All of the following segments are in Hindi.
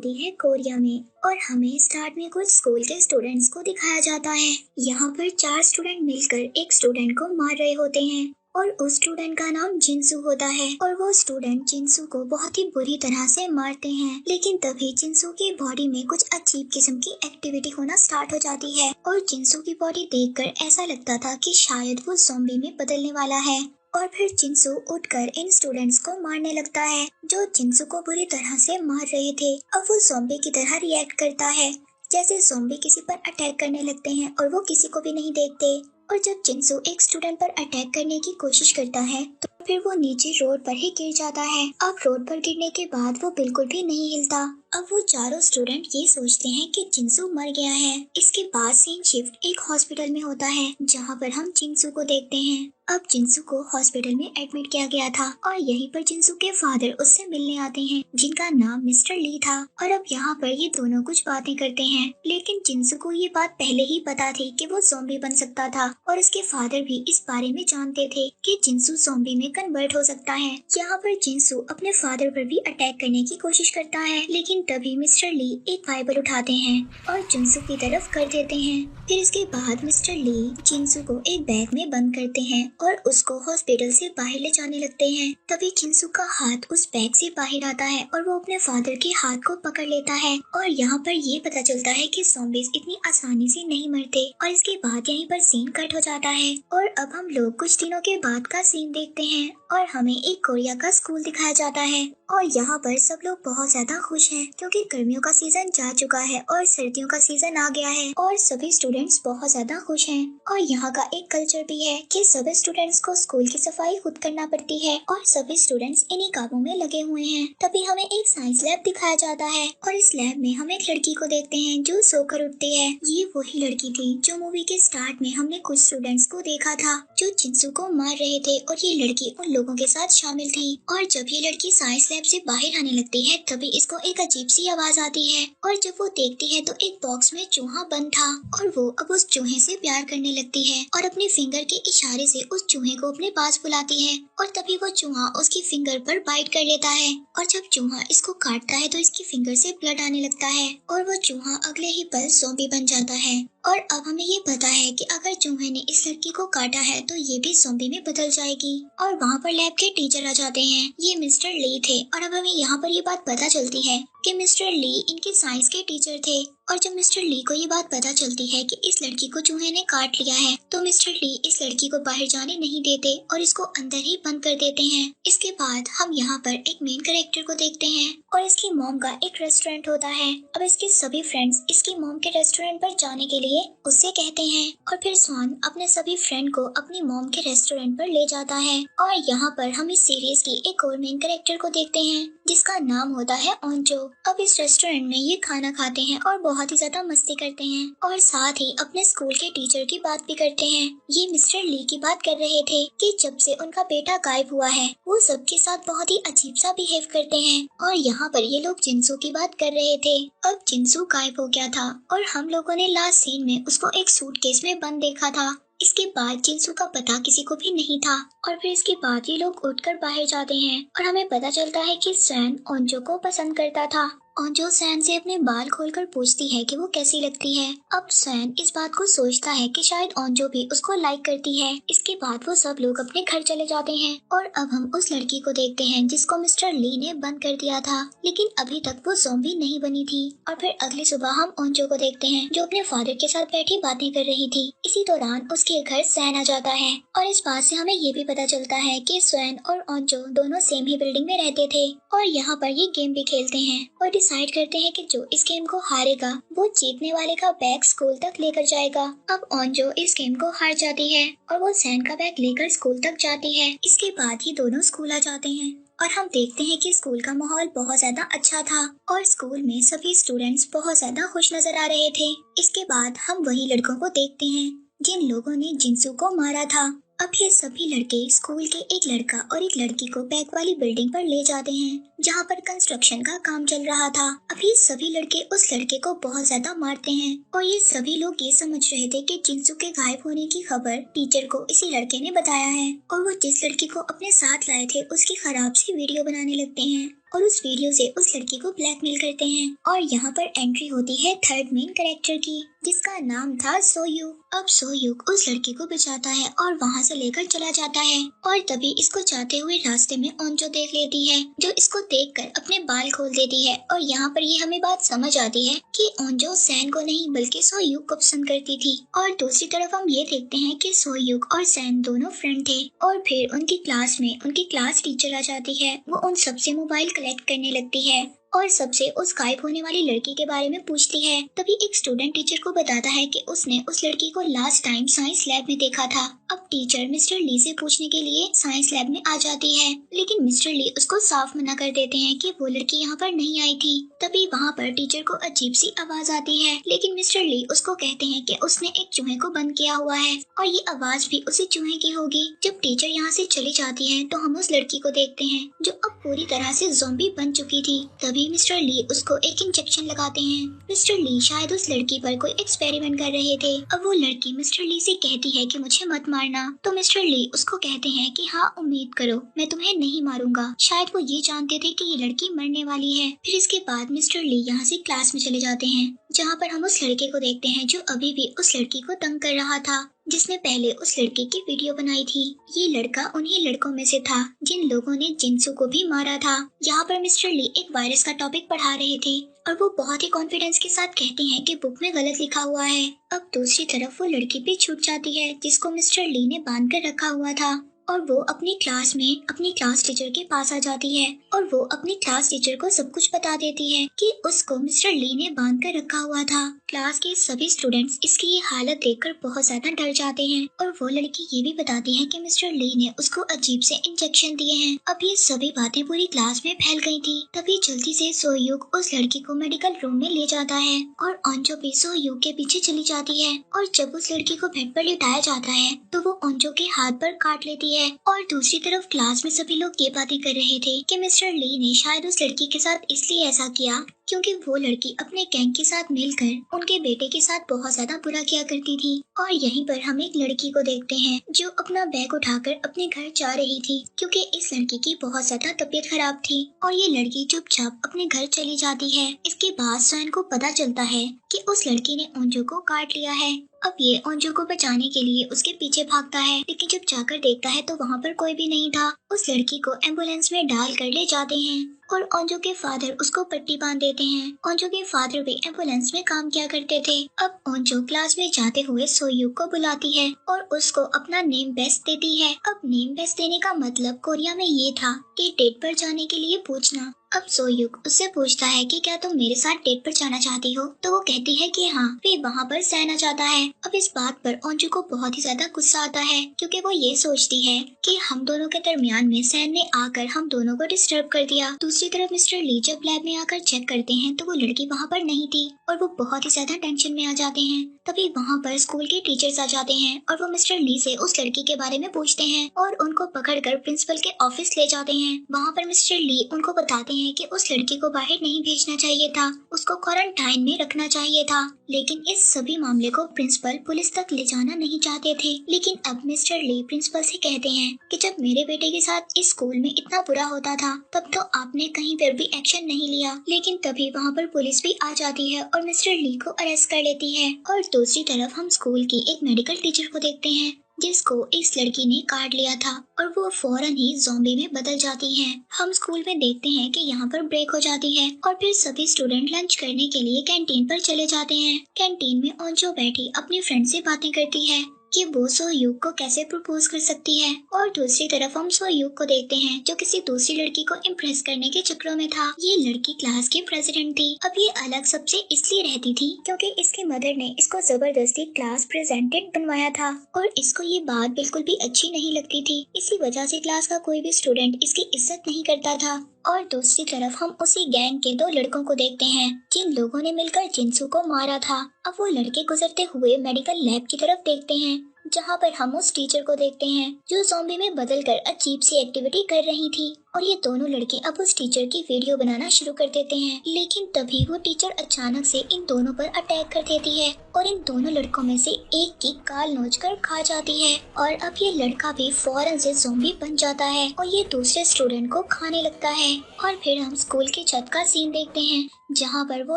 होती है कोरिया में और हमें स्टार्ट में कुछ स्कूल के स्टूडेंट्स को दिखाया जाता है। यहाँ पर 4 स्टूडेंट मिलकर एक स्टूडेंट को मार रहे होते हैं और उस स्टूडेंट का नाम जिनसू होता है और वो स्टूडेंट जिनसू को बहुत ही बुरी तरह से मारते हैं। लेकिन तभी जिनसू की बॉडी में कुछ अजीब किस्म की एक्टिविटी होना स्टार्ट हो जाती है और जिनसू की बॉडी देखकर ऐसा लगता था कि शायद वो ज़ॉम्बी में बदलने वाला है। और फिर जिनसू उठकर इन स्टूडेंट्स को मारने लगता है जो जिनसू को बुरी तरह से मार रहे थे। अब वो ज़ॉम्बी की तरह रिएक्ट करता है, जैसे ज़ॉम्बी किसी पर अटैक करने लगते हैं और वो किसी को भी नहीं देखते। और जब जिनसू एक स्टूडेंट पर अटैक करने की कोशिश करता है तो फिर वो नीचे रोड पर ही गिर जाता है। अब रोड पर गिरने के बाद वो बिल्कुल भी नहीं हिलता। अब वो चारों स्टूडेंट ये सोचते हैं कि जिनसू मर गया है। इसके बाद सीन शिफ्ट एक हॉस्पिटल में होता है जहाँ पर हम जिनसू को देखते हैं। अब जिनसू को हॉस्पिटल में एडमिट किया गया था और यहीं पर जिनसू के फादर उससे मिलने आते हैं जिनका नाम मिस्टर ली था। और अब यहाँ पर ये दोनों कुछ बातें करते हैं, लेकिन जिनसू को ये बात पहले ही पता थी कि वो ज़ॉम्बी बन सकता था और उसके फादर भी इस बारे में जानते थे कि जिनसू ज़ॉम्बी में कन्वर्ट हो सकता है। यहाँ पर जिनसू अपने फादर पर भी अटैक करने की कोशिश करता है, लेकिन तभी मिस्टर ली एक बाइबल उठाते हैं और जिनसू की तरफ कर देते हैं। फिर इसके बाद मिस्टर ली जिनसू को एक बैग में बंद करते हैं और उसको हॉस्पिटल से बाहर ले जाने लगते हैं। तभी जिनसू का हाथ उस बैग से बाहर आता है और वो अपने फादर के हाथ को पकड़ लेता है और यहाँ पर ये पता चलता है कि ज़ॉम्बीज़ इतनी आसानी से नहीं मरते। और इसके बाद यहीं पर सीन कट हो जाता है और अब हम लोग कुछ दिनों के बाद का सीन देखते हैं और हमें एक कोरिया का स्कूल दिखाया जाता है। और यहाँ पर सब लोग बहुत ज्यादा खुश हैं क्योंकि गर्मियों का सीजन जा चुका है और सर्दियों का सीजन आ गया है और सभी स्टूडेंट्स बहुत ज्यादा खुश हैं। और यहाँ का एक कल्चर भी है कि सभी स्टूडेंट्स को स्कूल की सफाई खुद करना पड़ती है और सभी स्टूडेंट्स इन्हीं कामों में लगे हुए हैं। तभी हमें एक साइंस लैब दिखाया जाता है और इस लैब में हम एक लड़की को देखते हैं जो सोकर उठती है। ये वही लड़की थी जो मूवी के स्टार्ट में हमने कुछ स्टूडेंट्स को देखा था जो जिनसू को मार रहे थे और ये लड़की उन लोगों के साथ शामिल थी। और जब ये लड़की साइंस लैब से बाहर आने लगती है तभी इसको एक अजीब सी आवाज आती है और जब वो देखती है तो एक बॉक्स में चूहा बंद था और वो अब उस चूहे से प्यार करने लगती है और अपने फिंगर के इशारे से उस चूहे को अपने पास बुलाती है और तभी वो चूहा उसकी फिंगर पर बाइट कर लेता है और जब चूहा इसको काटता है तो इसकी फिंगर से ब्लड आने लगता है और वो चूहा अगले ही पल ज़ॉम्बी बन जाता है। और अब हमें ये पता है कि अगर चूहे ने इस लड़की को काटा है तो ये भी ज़ॉम्बी में बदल जाएगी। और वहाँ पर लैब के टीचर आ जाते हैं, ये मिस्टर ली थे। और अब हमें यहाँ पर ये बात पता चलती है कि मिस्टर ली इनके साइंस के टीचर थे। और जब मिस्टर ली को ये बात पता चलती है कि इस लड़की को चूहे ने काट लिया है तो मिस्टर ली इस लड़की को बाहर जाने नहीं देते और इसको अंदर ही बंद कर देते हैं। इसके बाद हम यहाँ पर एक मेन कैरेक्टर को देखते हैं और इसकी मॉम का एक रेस्टोरेंट होता है। अब इसके सभी फ्रेंड्स इसकी मॉम के रेस्टोरेंट पर जाने के लिए उससे कहते हैं और फिर स्वान अपने सभी फ्रेंड को अपनी मॉम के रेस्टोरेंट पर ले जाता है। और यहाँ पर हम इस सीरीज की एक और मेन कैरेक्टर को देखते हैं जिसका नाम होता है ओंजो। अब इस रेस्टोरेंट में ये खाना खाते हैं और बहुत ही ज्यादा मस्ती करते हैं और साथ ही अपने स्कूल के टीचर की बात भी करते हैं। ये मिस्टर ली की बात कर रहे थे कि जब से उनका बेटा गायब हुआ है वो सबके साथ बहुत ही अजीब सा बिहेव करते हैं। और यहाँ पर ये लोग जिनसू की बात कर रहे थे। अब जिनसू गायब हो गया था और हम लोगों ने लास्ट सीन में उसको एक सूटकेस में बंद देखा था। इसके बाद जिनसू का पता किसी को भी नहीं था और फिर इसके बाद ये लोग उठकर बाहर जाते हैं और हमें पता चलता है कि सैन ओंजो को पसंद करता था। ओंजो सैन से अपने बाल खोलकर पूछती है कि वो कैसी लगती है। अब सैन इस बात को सोचता है कि शायद ओंजो भी उसको लाइक करती है। इसके बाद वो सब लोग अपने घर चले जाते हैं और अब हम उस लड़की को देखते हैं जिसको मिस्टर ली ने बंद कर दिया था, लेकिन अभी तक वो ज़ॉम्बी नहीं बनी थी। और फिर अगली सुबह हम ओंजो को देखते हैं जो अपने फादर के साथ बैठी बातें कर रही थी। इसी दौरान उसके घर सैन आ जाता है और इस बात से हमें ये भी पता चलता है कि सैन और ओंजो दोनों सेम ही बिल्डिंग में रहते थे और यहाँ पर ये गेम भी खेलते हैं और डिसाइड करते हैं कि जो इस गेम को हारेगा वो जीतने वाले का बैग स्कूल तक लेकर जाएगा। अब ओंजो इस गेम को हार जाती है और वो सैन का बैग लेकर स्कूल तक जाती है। इसके बाद ये दोनों स्कूल आ जाते हैं और हम देखते हैं कि स्कूल का माहौल बहुत ज्यादा अच्छा था और स्कूल में सभी स्टूडेंट्स बहुत ज्यादा खुश नजर आ रहे थे। इसके बाद हम वही लड़कों को देखते हैं जिन लोगों ने जिनसू को मारा था। अब ये सभी लड़के स्कूल के एक लड़का और एक लड़की को बैग वाली बिल्डिंग पर ले जाते हैं जहाँ पर कंस्ट्रक्शन का काम चल रहा था। अब ये सभी लड़के उस लड़के को बहुत ज्यादा मारते हैं और ये सभी लोग ये समझ रहे थे कि जिनसू के गायब होने की खबर टीचर को इसी लड़के ने बताया है और वो जिस लड़की को अपने साथ लाए थे उसकी खराब सी वीडियो बनाने लगते हैं। और उस वीडियो से उस लड़की को ब्लैकमेल करते हैं। और यहाँ पर एंट्री होती है थर्ड मेन कैरेक्टर की, जिसका नाम था सोयूक। अब सोयूक उस लड़की को बचाता है और वहाँ से लेकर चला जाता है। और तभी इसको जाते हुए रास्ते में ओंजो देख लेती है, जो इसको देखकर अपने बाल खोल देती है। और यहाँ पर ये हमें बात समझ आती है कि ओंजो सैन को नहीं बल्कि सोयूक को पसंद करती थी। और दूसरी तरफ हम ये देखते हैं कि सोयूक और सैन दोनों फ्रेंड थे। और फिर उनकी क्लास में उनकी क्लास टीचर आ जाती है। वो उन सबसे मोबाइल कलेक्ट करने लगती है और सबसे उस गायब होने वाली लड़की के बारे में पूछती है। तभी एक स्टूडेंट टीचर को बताता है कि उसने उस लड़की को लास्ट टाइम साइंस लैब में देखा था। अब टीचर मिस्टर ली से पूछने के लिए साइंस लैब में आ जाती है, लेकिन मिस्टर ली उसको साफ मना कर देते हैं कि वो लड़की यहाँ पर नहीं आई थी। तभी वहाँ पर टीचर को अजीब सी आवाज आती है, लेकिन मिस्टर ली उसको कहते हैं कि उसने एक चूहे को बंद किया हुआ है और ये आवाज भी उसी चूहे की होगी। जब टीचर यहाँ से चली जाती है तो हम उस लड़की को देखते हैं जो अब पूरी तरह से ज़ॉम्बी बन चुकी थी। तभी मिस्टर ली उसको एक इंजेक्शन लगाते हैं। मिस्टर ली शायद उस लड़की पर कोई एक्सपेरिमेंट कर रहे थे। अब वो लड़की मिस्टर ली से कहती है कि मुझे मत मारना, तो मिस्टर ली उसको कहते हैं कि हाँ उम्मीद करो, मैं तुम्हें नहीं मारूंगा। शायद वो ये जानते थे कि ये लड़की मरने वाली है। फिर इसके बाद मिस्टर ली यहाँ से क्लास में चले जाते हैं, जहाँ पर हम उस लड़के को देखते हैं जो अभी भी उस लड़की को तंग कर रहा था, जिसने पहले उस लड़की की वीडियो बनाई थी। ये लड़का उन्हीं लड़कों में से था जिन लोगों ने जिनसू को भी मारा था। यहाँ पर मिस्टर ली एक वायरस का टॉपिक पढ़ा रहे थे और वो बहुत ही कॉन्फिडेंस के साथ कहते हैं कि बुक में गलत लिखा हुआ है। अब दूसरी तरफ वो लड़की भी छूट जाती है जिसको मिस्टर ली ने बांध कर रखा हुआ था, और वो अपनी क्लास में अपनी क्लास टीचर के पास आ जाती है और वो अपनी क्लास टीचर को सब कुछ बता देती है कि उसको मिस्टर ली ने बांध कर रखा हुआ था। क्लास के सभी स्टूडेंट्स इसकी ये हालत देखकर बहुत ज्यादा डर जाते हैं और वो लड़की ये भी बताती है कि मिस्टर ली ने उसको अजीब से इंजेक्शन दिए हैं। अब ये सभी बातें पूरी क्लास में फैल गई थी। तभी जल्दी से सोयूक उस लड़की को मेडिकल रूम में ले जाता है और ओंजो भी सोयूक के पीछे चली जाती है। और जब उस लड़की को बेड पर लिटाया जाता है तो वो ओंजो के हाथ पर काट लेती है। और दूसरी तरफ क्लास में सभी लोग ये बातें कर रहे थे कि मिस्टर ली ने शायद उस लड़की के साथ इसलिए ऐसा किया क्योंकि वो लड़की अपने गैंग के साथ मिलकर उनके बेटे के साथ बहुत ज्यादा बुरा किया करती थी। और यहीं पर हम एक लड़की को देखते हैं जो अपना बैग उठाकर अपने घर जा रही थी, क्योंकि इस लड़की की बहुत ज्यादा तबीयत खराब थी। और ये लड़की चुपचाप अपने घर चली जाती है। इसके बाद सैन को पता चलता है कि उस लड़की ने ओंजो को काट लिया है। अब ये ओंजो को बचाने के लिए उसके पीछे भागता है, लेकिन जब जाकर देखता है तो वहाँ पर कोई भी नहीं था। उस लड़की को एम्बुलेंस में डाल कर ले जाते हैं और ओंजो के फादर उसको पट्टी बांध देते हैं। ओंजो के फादर भी एम्बुलेंस में काम किया करते थे। अब ओंजो क्लास में जाते हुए सोयूक को बुलाती है और उसको अपना नेम बेस्ट देती है। अब नेम बेस्ट देने का मतलब कोरिया में ये था कि डेट पर जाने के लिए पूछना। अब सोयूक उससे पूछता है कि क्या तुम मेरे साथ डेट पर जाना चाहती हो, तो वो कहती है कि हाँ। फिर वहाँ पर सैन आ जाता है। अब इस बात पर ओंजो को बहुत ही ज्यादा गुस्सा आता है, क्योंकि वो ये सोचती है कि हम दोनों के दरमियान में सैन ने आकर हम दोनों को डिस्टर्ब कर दिया। दूसरी तरफ मिस्टर ली जब लैब में आकर चेक करते हैं तो वो लड़की वहाँ पर नहीं थी और वो बहुत ही ज्यादा टेंशन में आ जाते हैं। तभी वहाँ पर स्कूल के टीचर्स आ जाते हैं और वो मिस्टर ली से उस लड़की के बारे में पूछते हैं और उनको पकड़कर प्रिंसिपल के ऑफिस ले जाते हैं। वहाँ पर मिस्टर ली उनको बताते हैं कि उस लड़की को बाहर नहीं भेजना चाहिए था, उसको क्वारंटाइन में रखना चाहिए था। लेकिन इस सभी मामले को प्रिंसिपल पुलिस तक ले जाना नहीं चाहते थे। लेकिन अब मिस्टर ली प्रिंसिपल से कहते हैं कि जब मेरे बेटे के साथ इस स्कूल में इतना बुरा होता था तब तो आपने कहीं पर भी एक्शन नहीं लिया। लेकिन तभी वहाँ पर पुलिस भी आ जाती है और मिस्टर ली को अरेस्ट कर लेती है। और दूसरी तरफ हम स्कूल की एक मेडिकल टीचर को देखते हैं जिसको इस लड़की ने काट लिया था और वो फौरन ही ज़ॉम्बी में बदल जाती हैं। हम स्कूल में देखते हैं कि यहाँ पर ब्रेक हो जाती है और फिर सभी स्टूडेंट लंच करने के लिए कैंटीन पर चले जाते हैं। कैंटीन में ओंजो बैठी अपनी फ्रेंड से बातें करती है कि वो सोयूक को कैसे प्रपोज कर सकती है। और दूसरी तरफ हम सोयूक को देखते हैं जो किसी दूसरी लड़की को इम्प्रेस करने के चक्रों में था। ये लड़की क्लास की प्रेसिडेंट थी। अब ये अलग सबसे इसलिए रहती थी क्योंकि इसकी मदर ने इसको जबरदस्ती क्लास प्रेसिडेंट बनवाया था और इसको ये बात बिल्कुल भी अच्छी नहीं लगती थी। इसी वजह से क्लास का कोई भी स्टूडेंट इसकी इज्जत नहीं करता था। और दूसरी तरफ हम उसी गैंग के दो लड़कों को देखते हैं जिन लोगों ने मिलकर जिनसू को मारा था। अब वो लड़के गुजरते हुए मेडिकल लैब की तरफ देखते हैं, जहाँ पर हम उस टीचर को देखते हैं जो ज़ॉम्बी में बदलकर अजीब सी एक्टिविटी कर रही थी। और ये दोनों लड़के अब उस टीचर की वीडियो बनाना शुरू कर देते हैं, लेकिन तभी वो टीचर अचानक से इन दोनों पर अटैक कर देती है और इन दोनों लड़कों में से एक की गाल नोचकर खा जाती है। और अब ये लड़का भी फौरन से ज़ॉम्बी बन जाता है और ये दूसरे स्टूडेंट को खाने लगता है। और फिर हम स्कूल की छत का सीन देखते हैं, जहाँ पर वो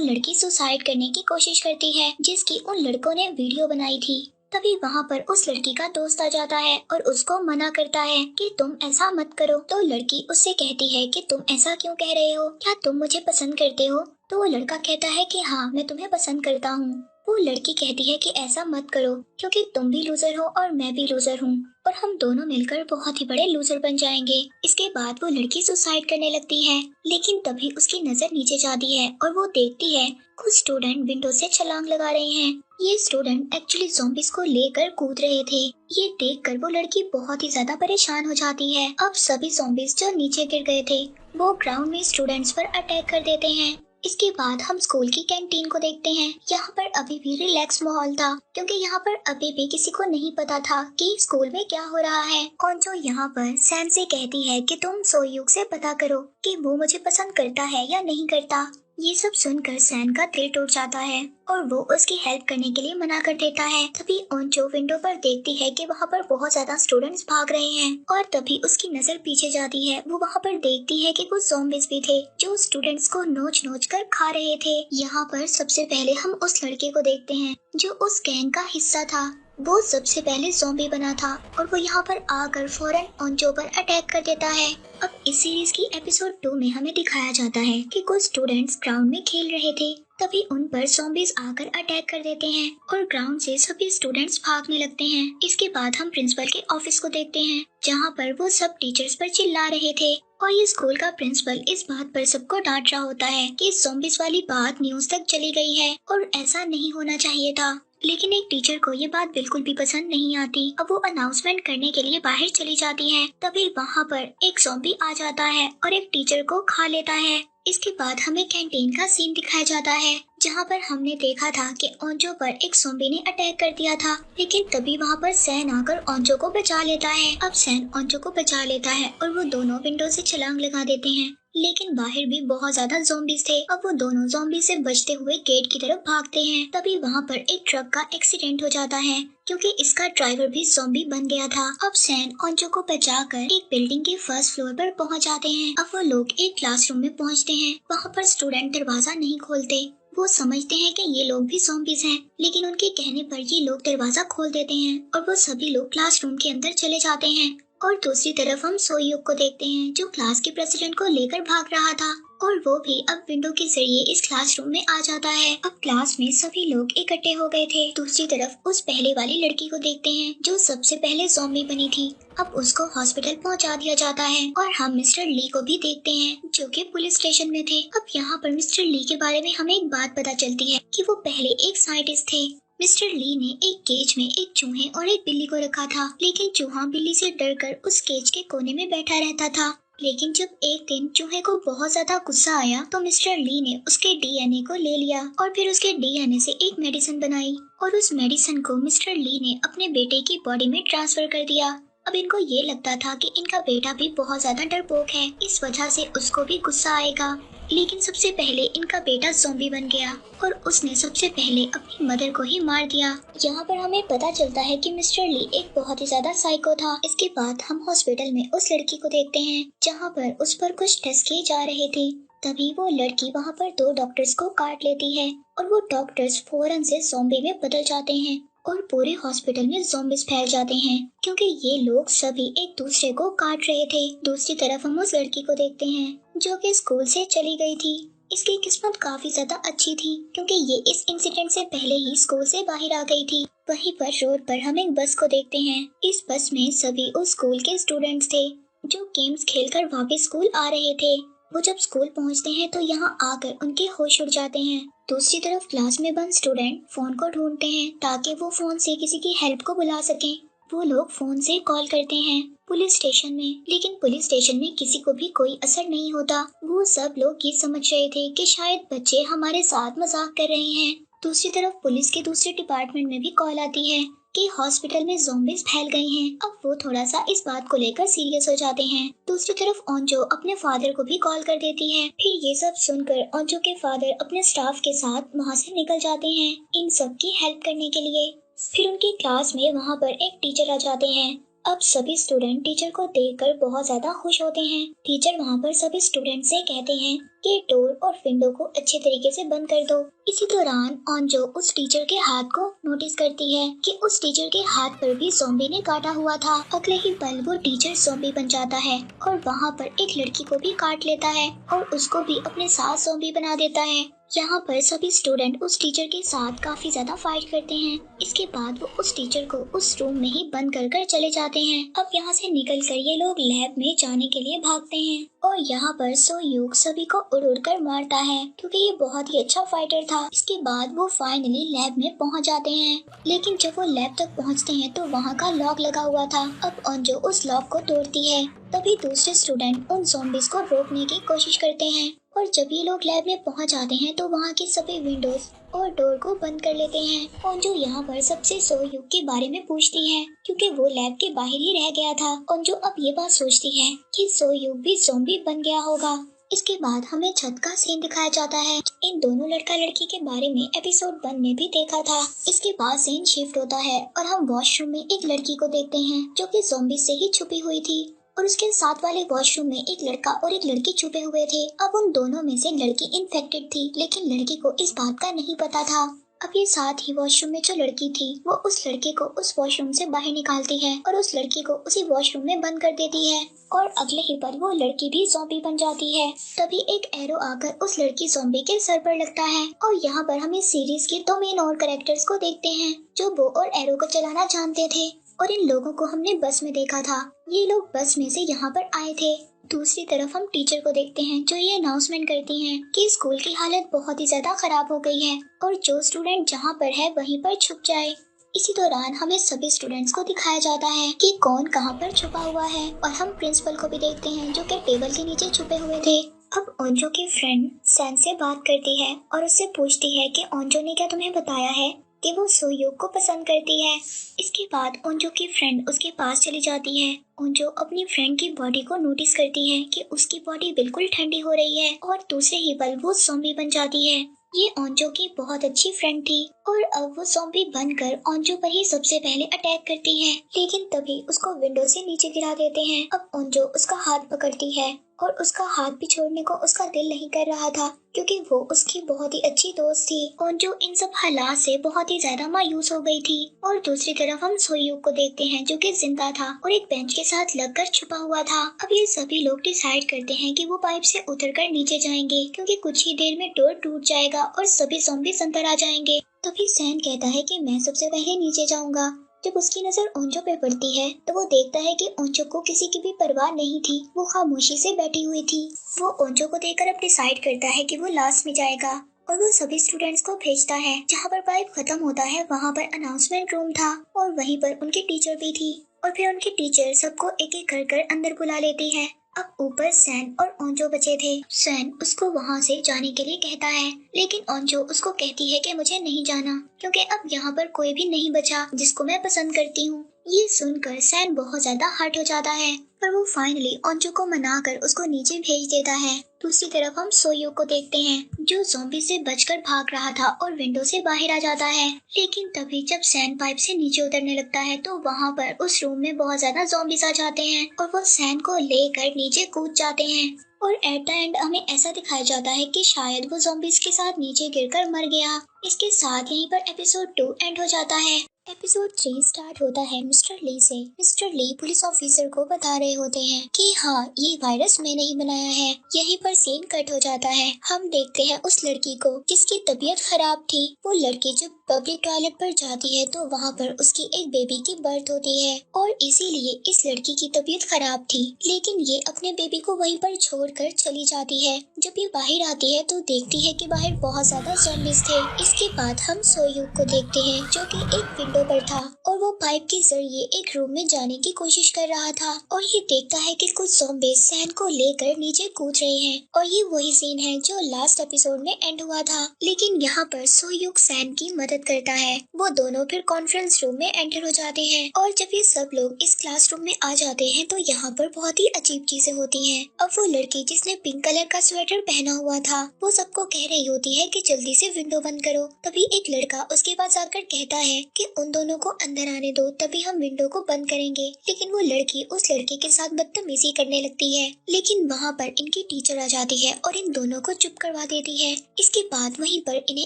लड़की सुसाइड करने की कोशिश करती है जिसकी उन लड़कों ने वीडियो बनाई थी। तभी वहाँ पर उस लड़की का दोस्त आ जाता है और उसको मना करता है कि तुम ऐसा मत करो। तो लड़की उससे कहती है कि तुम ऐसा क्यों कह रहे हो, क्या तुम मुझे पसंद करते हो? तो वो लड़का कहता है कि हाँ, मैं तुम्हें पसंद करता हूँ। वो लड़की कहती है कि ऐसा मत करो क्योंकि तुम भी लूजर हो और मैं भी लूजर हूँ और हम दोनों मिलकर बहुत ही बड़े लूजर बन जाएंगे। इसके बाद वो लड़की सुसाइड करने लगती है, लेकिन तभी उसकी नजर नीचे जाती है और वो देखती है कुछ स्टूडेंट विंडो से छलांग लगा रहे हैं। ये स्टूडेंट एक्चुअली ज़ॉम्बीज को लेकर कूद रहे थे। ये देखकर वो लड़की बहुत ही ज्यादा परेशान हो जाती है। अब सभी ज़ॉम्बीज जो नीचे गिर गए थे वो ग्राउंड में स्टूडेंट्स पर अटैक कर देते हैं। इसके बाद हम स्कूल की कैंटीन को देखते हैं। यहाँ पर अभी भी रिलैक्स माहौल था क्योंकि यहाँ पर अभी भी किसी को नहीं पता था कि स्कूल में क्या हो रहा है। और जो यहाँ पर सैम से कहती है कि तुम सोयूक से पता करो कि वो मुझे पसंद करता है या नहीं करता। ये सब सुनकर सैन का दिल टूट जाता है और वो उसकी हेल्प करने के लिए मना कर देता है। तभी ओंचो विंडो पर देखती है कि वहाँ पर बहुत ज्यादा स्टूडेंट्स भाग रहे हैं और तभी उसकी नजर पीछे जाती है। वो वहाँ पर देखती है कि कुछ ज़ॉम्बीज भी थे जो स्टूडेंट्स को नोच नोच कर खा रहे थे। यहाँ पर सबसे पहले हम उस लड़के को देखते हैं जो उस गैंग का हिस्सा था। वो सबसे पहले ज़ॉम्बी बना था और वो यहाँ पर आकर फौरन ओंचो पर अटैक कर देता है। अब इस सीरीज की एपिसोड 2 में हमें दिखाया जाता है कि कुछ स्टूडेंट्स ग्राउंड में खेल रहे थे, तभी उन पर ज़ॉम्बीज आकर अटैक कर देते हैं और ग्राउंड से सभी स्टूडेंट्स भागने लगते हैं। इसके बाद हम प्रिंसिपल के ऑफिस को देखते हैं, जहाँ पर वो सब टीचर्स पर चिल्ला रहे थे और ये स्कूल का प्रिंसिपल इस बात पर सबको डांट रहा होता है कि ज़ॉम्बीज वाली बात न्यूज तक चली गई है और ऐसा नहीं होना चाहिए था। लेकिन एक टीचर को ये बात बिल्कुल भी पसंद नहीं आती। अब वो अनाउंसमेंट करने के लिए बाहर चली जाती है, तभी वहाँ पर एक ज़ॉम्बी आ जाता है और एक टीचर को खा लेता है। इसके बाद हमें कैंटीन का सीन दिखाया जाता है, जहाँ पर हमने देखा था कि ओंजो पर एक ज़ॉम्बी ने अटैक कर दिया था, लेकिन तभी वहाँ पर सैन आकर ओंजो को बचा लेता है। अब सैन ओंजो को बचा लेता है और वो दोनों विंडो से छलांग लगा देते हैं, लेकिन बाहर भी बहुत ज्यादा ज़ॉम्बीज थे। अब वो दोनों ज़ॉम्बी से बचते हुए गेट की तरफ भागते हैं, तभी वहाँ पर एक ट्रक का एक्सीडेंट हो जाता है क्योंकि इसका ड्राइवर भी ज़ॉम्बी बन गया था। अब सैन ओंजो को बचाकर एक बिल्डिंग के फर्स्ट फ्लोर पर पहुँच जाते हैं। अब वो लोग एक क्लासरूम में पहुँचते हैं, वहाँ पर स्टूडेंट दरवाजा नहीं खोलते। वो समझते हैं कि ये लोग भी ज़ॉम्बीज हैं, लेकिन उनके कहने पर ये लोग दरवाजा खोल देते हैं और वो सभी लोग क्लासरूम के अंदर चले जाते हैं। और दूसरी तरफ हम सोयुक को देखते हैं जो क्लास के प्रेसिडेंट को लेकर भाग रहा था और वो भी अब विंडो के जरिए इस क्लासरूम में आ जाता है। अब क्लास में सभी लोग इकट्ठे हो गए थे। दूसरी तरफ उस पहले वाली लड़की को देखते हैं जो सबसे पहले ज़ॉम्बी बनी थी। अब उसको हॉस्पिटल पहुंचा दिया जाता है और हम मिस्टर ली को भी देखते हैं जो कि पुलिस स्टेशन में थे। अब यहाँ पर मिस्टर ली के बारे में हमें एक बात पता चलती है कि वो पहले एक साइंटिस्ट थे। मिस्टर ली ने एक केज में एक चूहे और एक बिल्ली को रखा था, लेकिन चूहा बिल्ली से डरकर उस केज के कोने में बैठा रहता था। लेकिन जब एक दिन चूहे को बहुत ज्यादा गुस्सा आया तो मिस्टर ली ने उसके डीएनए को ले लिया और फिर उसके डीएनए से एक मेडिसिन बनाई और उस मेडिसिन को मिस्टर ली ने अपने बेटे की बॉडी में ट्रांसफर कर दिया। अब इनको ये लगता था कि इनका बेटा भी बहुत ज्यादा डरपोक है, इस वजह से उसको भी गुस्सा आएगा। लेकिन सबसे पहले इनका बेटा ज़ॉम्बी बन गया और उसने सबसे पहले अपनी मदर को ही मार दिया। यहाँ पर हमें पता चलता है कि मिस्टर ली एक बहुत ही ज्यादा साइको था। इसके बाद हम हॉस्पिटल में उस लड़की को देखते हैं जहाँ पर उस पर कुछ टेस्ट किए जा रहे थे। तभी वो लड़की वहाँ पर 2 डॉक्टर्स को काट लेती है और वो डॉक्टर्स फौरन से ज़ॉम्बी में बदल जाते हैं और पूरे हॉस्पिटल में ज़ॉम्बीज फैल जाते हैं क्योंकि ये लोग सभी एक दूसरे को काट रहे थे। दूसरी तरफ हम उस लड़की को देखते हैं जो कि स्कूल से चली गई थी। इसकी किस्मत काफी ज्यादा अच्छी थी क्योंकि ये इस इंसिडेंट से पहले ही स्कूल से बाहर आ गई थी। वहीं पर रोड पर हम एक बस को देखते हैं। इस बस में सभी उस स्कूल के स्टूडेंट्स थे जो गेम्स खेलकर वापस स्कूल आ रहे थे। वो जब स्कूल पहुंचते हैं तो यहाँ आकर उनके होश उड़ जाते हैं। दूसरी तरफ क्लास में बंद स्टूडेंट फोन को ढूंढते हैं ताकि वो फोन से किसी की हेल्प को बुला सकें। वो लोग फोन से कॉल करते हैं पुलिस स्टेशन में, लेकिन पुलिस स्टेशन में किसी को भी कोई असर नहीं होता। वो सब लोग ये समझ रहे थे कि शायद बच्चे हमारे साथ मजाक कर रहे हैं। दूसरी तरफ पुलिस के दूसरे डिपार्टमेंट में भी कॉल आती है कि हॉस्पिटल में ज़ॉम्बीज फैल गई हैं। अब वो थोड़ा सा इस बात को लेकर सीरियस हो जाते हैं। दूसरी तरफ ओंजो अपने फादर को भी कॉल कर देती है। फिर ये सब सुनकर ओंजो के फादर अपने स्टाफ के साथ वहाँ से निकल जाते हैं इन सब की हेल्प करने के लिए। फिर उनकी क्लास में वहाँ पर एक टीचर आ जाते हैं। अब सभी स्टूडेंट टीचर को देखकर बहुत ज्यादा खुश होते हैं। टीचर वहाँ पर सभी स्टूडेंट से कहते हैं कि डोर और विंडो को अच्छे तरीके से बंद कर दो। इसी दौरान ओंजो उस टीचर के हाथ को नोटिस करती है कि उस टीचर के हाथ पर भी ज़ॉम्बी ने काटा हुआ था। अगले ही पल वो टीचर ज़ॉम्बी बन जाता है और वहाँ पर एक लड़की को भी काट लेता है और उसको भी अपने साथ ज़ॉम्बी बना देता है। यहाँ पर सभी स्टूडेंट उस टीचर के साथ काफी ज्यादा फाइट करते हैं। इसके बाद वो उस टीचर को उस रूम में ही बंद कर कर चले जाते हैं। अब यहाँ से निकलकर ये लोग लैब में जाने के लिए भागते हैं और यहाँ पर सोयूक सभी को उड़ उड़ कर मारता है क्योंकि ये बहुत ही अच्छा फाइटर था। इसके बाद वो फाइनली लैब में पहुँच जाते हैं, लेकिन जब वो लैब तक पहुँचते हैं तो वहाँ का लॉक लगा हुआ था। अब ओंजो उस लॉक को तोड़ती है। तभी दूसरे स्टूडेंट उन ज़ॉम्बीज को रोकने की कोशिश करते हैं और जब ये लोग लैब में पहुंच जाते हैं तो वहाँ की सभी विंडोज और डोर को बंद कर लेते हैं। ओंजो यहाँ पर सबसे सोयूक के बारे में पूछती है क्योंकि वो लैब के बाहर ही रह गया था। ओंजो अब ये बात सोचती है कि सोयूक भी ज़ॉम्बी बन गया होगा। इसके बाद हमें छत का सीन दिखाया जाता है। इन दोनों लड़का लड़की के बारे में एपिसोड 1 में भी देखा था। इसके बाद सीन शिफ्ट होता है और हम वॉशरूम में एक लड़की को देखते हैं जो कि ज़ॉम्बी से ही छुपी हुई थी और उसके साथ वाले वॉशरूम में एक लड़का और एक लड़की छुपे हुए थे। अब उन दोनों में से लड़की इन्फेक्टेड थी, लेकिन लड़की को इस बात का नहीं पता था। अब ये साथ ही वॉशरूम में जो लड़की थी वो उस लड़के को उस वॉशरूम से बाहर निकालती है और उस लड़की को उसी वॉशरूम में बंद कर देती है और अगले ही पल वो लड़की भी ज़ॉम्बी बन जाती है। तभी एक एरो आकर उस लड़की ज़ॉम्बी के सर पर लगता है और यहाँ पर हम इस सीरीज के 2 मेन और कैरेक्टर्स को देखते हैं जो बो और एरो को चलाना जानते थे और इन लोगों को हमने बस में देखा था। ये लोग बस में से यहाँ पर आए थे। दूसरी तरफ हम टीचर को देखते हैं जो ये अनाउंसमेंट करती हैं कि स्कूल की हालत बहुत ही ज्यादा खराब हो गई है और जो स्टूडेंट जहाँ पर है वहीं पर छुप जाए। इसी दौरान हमें सभी स्टूडेंट्स को दिखाया जाता है कि कौन कहाँ पर छुपा हुआ है और हम प्रिंसिपल को भी देखते हैं जो कि टेबल के नीचे छुपे हुए थे। अब ओंजो की फ्रेंड सैन से बात करती है और उससे पूछती है कि ओंजो ने क्या तुम्हें बताया है कि वो सोयूक को पसंद करती है। इसके बाद ओंजो की फ्रेंड उसके पास चली जाती है। ओंजो अपनी फ्रेंड की बॉडी को नोटिस करती है कि उसकी बॉडी बिल्कुल ठंडी हो रही है और दूसरे ही पल वो ज़ॉम्बी बन जाती है। ये ओंजो की बहुत अच्छी फ्रेंड थी और अब वो ज़ॉम्बी बनकर ओंजो पर ही सबसे पहले अटैक करती है, लेकिन तभी उसको विंडो से नीचे गिरा देते हैं। अब ओंजो उसका हाथ पकड़ती है और उसका हाथ भी छोड़ने को उसका दिल नहीं कर रहा था क्योंकि वो उसकी बहुत ही अच्छी दोस्त थी। ओंजो इन सब हालात से बहुत ही ज्यादा मायूस हो गई थी और दूसरी तरफ हम सोयूक को देखते हैं जो कि जिंदा था और एक बेंच के साथ लगकर छुपा हुआ था। अब ये सभी लोग डिसाइड करते हैं कि वो पाइप से उतरकर नीचे जाएंगे क्योंकि कुछ ही देर में डोर टूट जाएगा और सभी ज़ॉम्बीज़ अंदर आ जाएंगे। तभी सैन कहता है कि मैं सबसे पहले नीचे जाऊंगा। जब उसकी नजर ओंजो पे पड़ती है तो वो देखता है कि ओंजो को किसी की भी परवाह नहीं थी, वो खामोशी से बैठी हुई थी। वो ओंजो को देखकर अब डिसाइड करता है कि वो लास्ट में जाएगा और वो सभी स्टूडेंट्स को भेजता है। जहाँ पर पाइप खत्म होता है वहाँ पर अनाउंसमेंट रूम था और वहीं पर उनकी टीचर भी थी और फिर उनकी टीचर सबको एक एक कर अंदर बुला लेती है। अब ऊपर सैन और ओंजो बचे थे। सैन उसको वहाँ से जाने के लिए कहता है, लेकिन ओंजो उसको कहती है कि मुझे नहीं जाना क्योंकि अब यहाँ पर कोई भी नहीं बचा जिसको मैं पसंद करती हूँ। ये सुनकर सैन बहुत ज्यादा हर्ट हो जाता है पर वो फाइनली ओंजो को मनाकर उसको नीचे भेज देता है। दूसरी तरफ हम सोयूक को देखते हैं जो ज़ॉम्बी से बचकर भाग रहा था और विंडो से बाहर आ जाता है, लेकिन तभी जब सैन पाइप से नीचे उतरने लगता है तो वहाँ पर उस रूम में बहुत ज्यादा ज़ॉम्बीज़ आ जाते हैं और वो सैन को लेकर नीचे कूद जाते हैं और एट द एंड हमें ऐसा दिखाया जाता है कि शायद वो ज़ॉम्बीज़ के साथ नीचे गिरकर मर गया। इसके साथ यहीं पर एपिसोड 2 एंड हो जाता है। एपिसोड 3 स्टार्ट होता है मिस्टर ली से। मिस्टर ली पुलिस ऑफिसर को बता रहे होते हैं कि हाँ ये वायरस मैंने ही बनाया है। यहीं पर सीन कट हो जाता है। हम देखते हैं उस लड़की को जिसकी तबीयत खराब थी। वो लड़की जब पब्लिक टॉयलेट पर जाती है तो वहाँ पर उसकी एक बेबी की बर्थ होती है और इसीलिए इस लड़की की तबीयत खराब थी, लेकिन ये अपने बेबी को वहीं पर छोड़कर चली जाती है। जब ये बाहर आती है तो देखती है कि बाहर बहुत ज्यादा ज़ॉम्बीज़ थे। इसके बाद हम सोयूक को देखते हैं जो कि एक विंडो पर था और वो पाइप के जरिए एक रूम में जाने की कोशिश कर रहा था और ये देखता है कि कुछ ज़ॉम्बीज़ सैन को लेकर नीचे कूद रहे हैं और ये वही सीन है जो लास्ट एपिसोड में एंड हुआ था। लेकिन यहाँ पर सोह्यूक सैन की मदद करता है। वो दोनों फिर कॉन्फ्रेंस रूम में एंटर हो जाते हैं और जब ये सब लोग इस क्लासरूम में आ जाते हैं तो यहाँ पर बहुत ही अजीब चीजें होती हैं। अब वो लड़की जिसने पिंक कलर का स्वेटर पहना हुआ था वो सबको कह रही होती है कि जल्दी से विंडो बंद करो। तभी एक लड़का उसके पास आकर कहता है कि उन दोनों को अंदर आने दो, तभी हम विंडो को बंद करेंगे। लेकिन वो लड़की उस लड़के के साथ बदतमीजी करने लगती है। लेकिन वहाँ पर इनकी टीचर आ जाती है और इन दोनों को चुप करवा देती है। इसके बाद वहीं पर इन्हें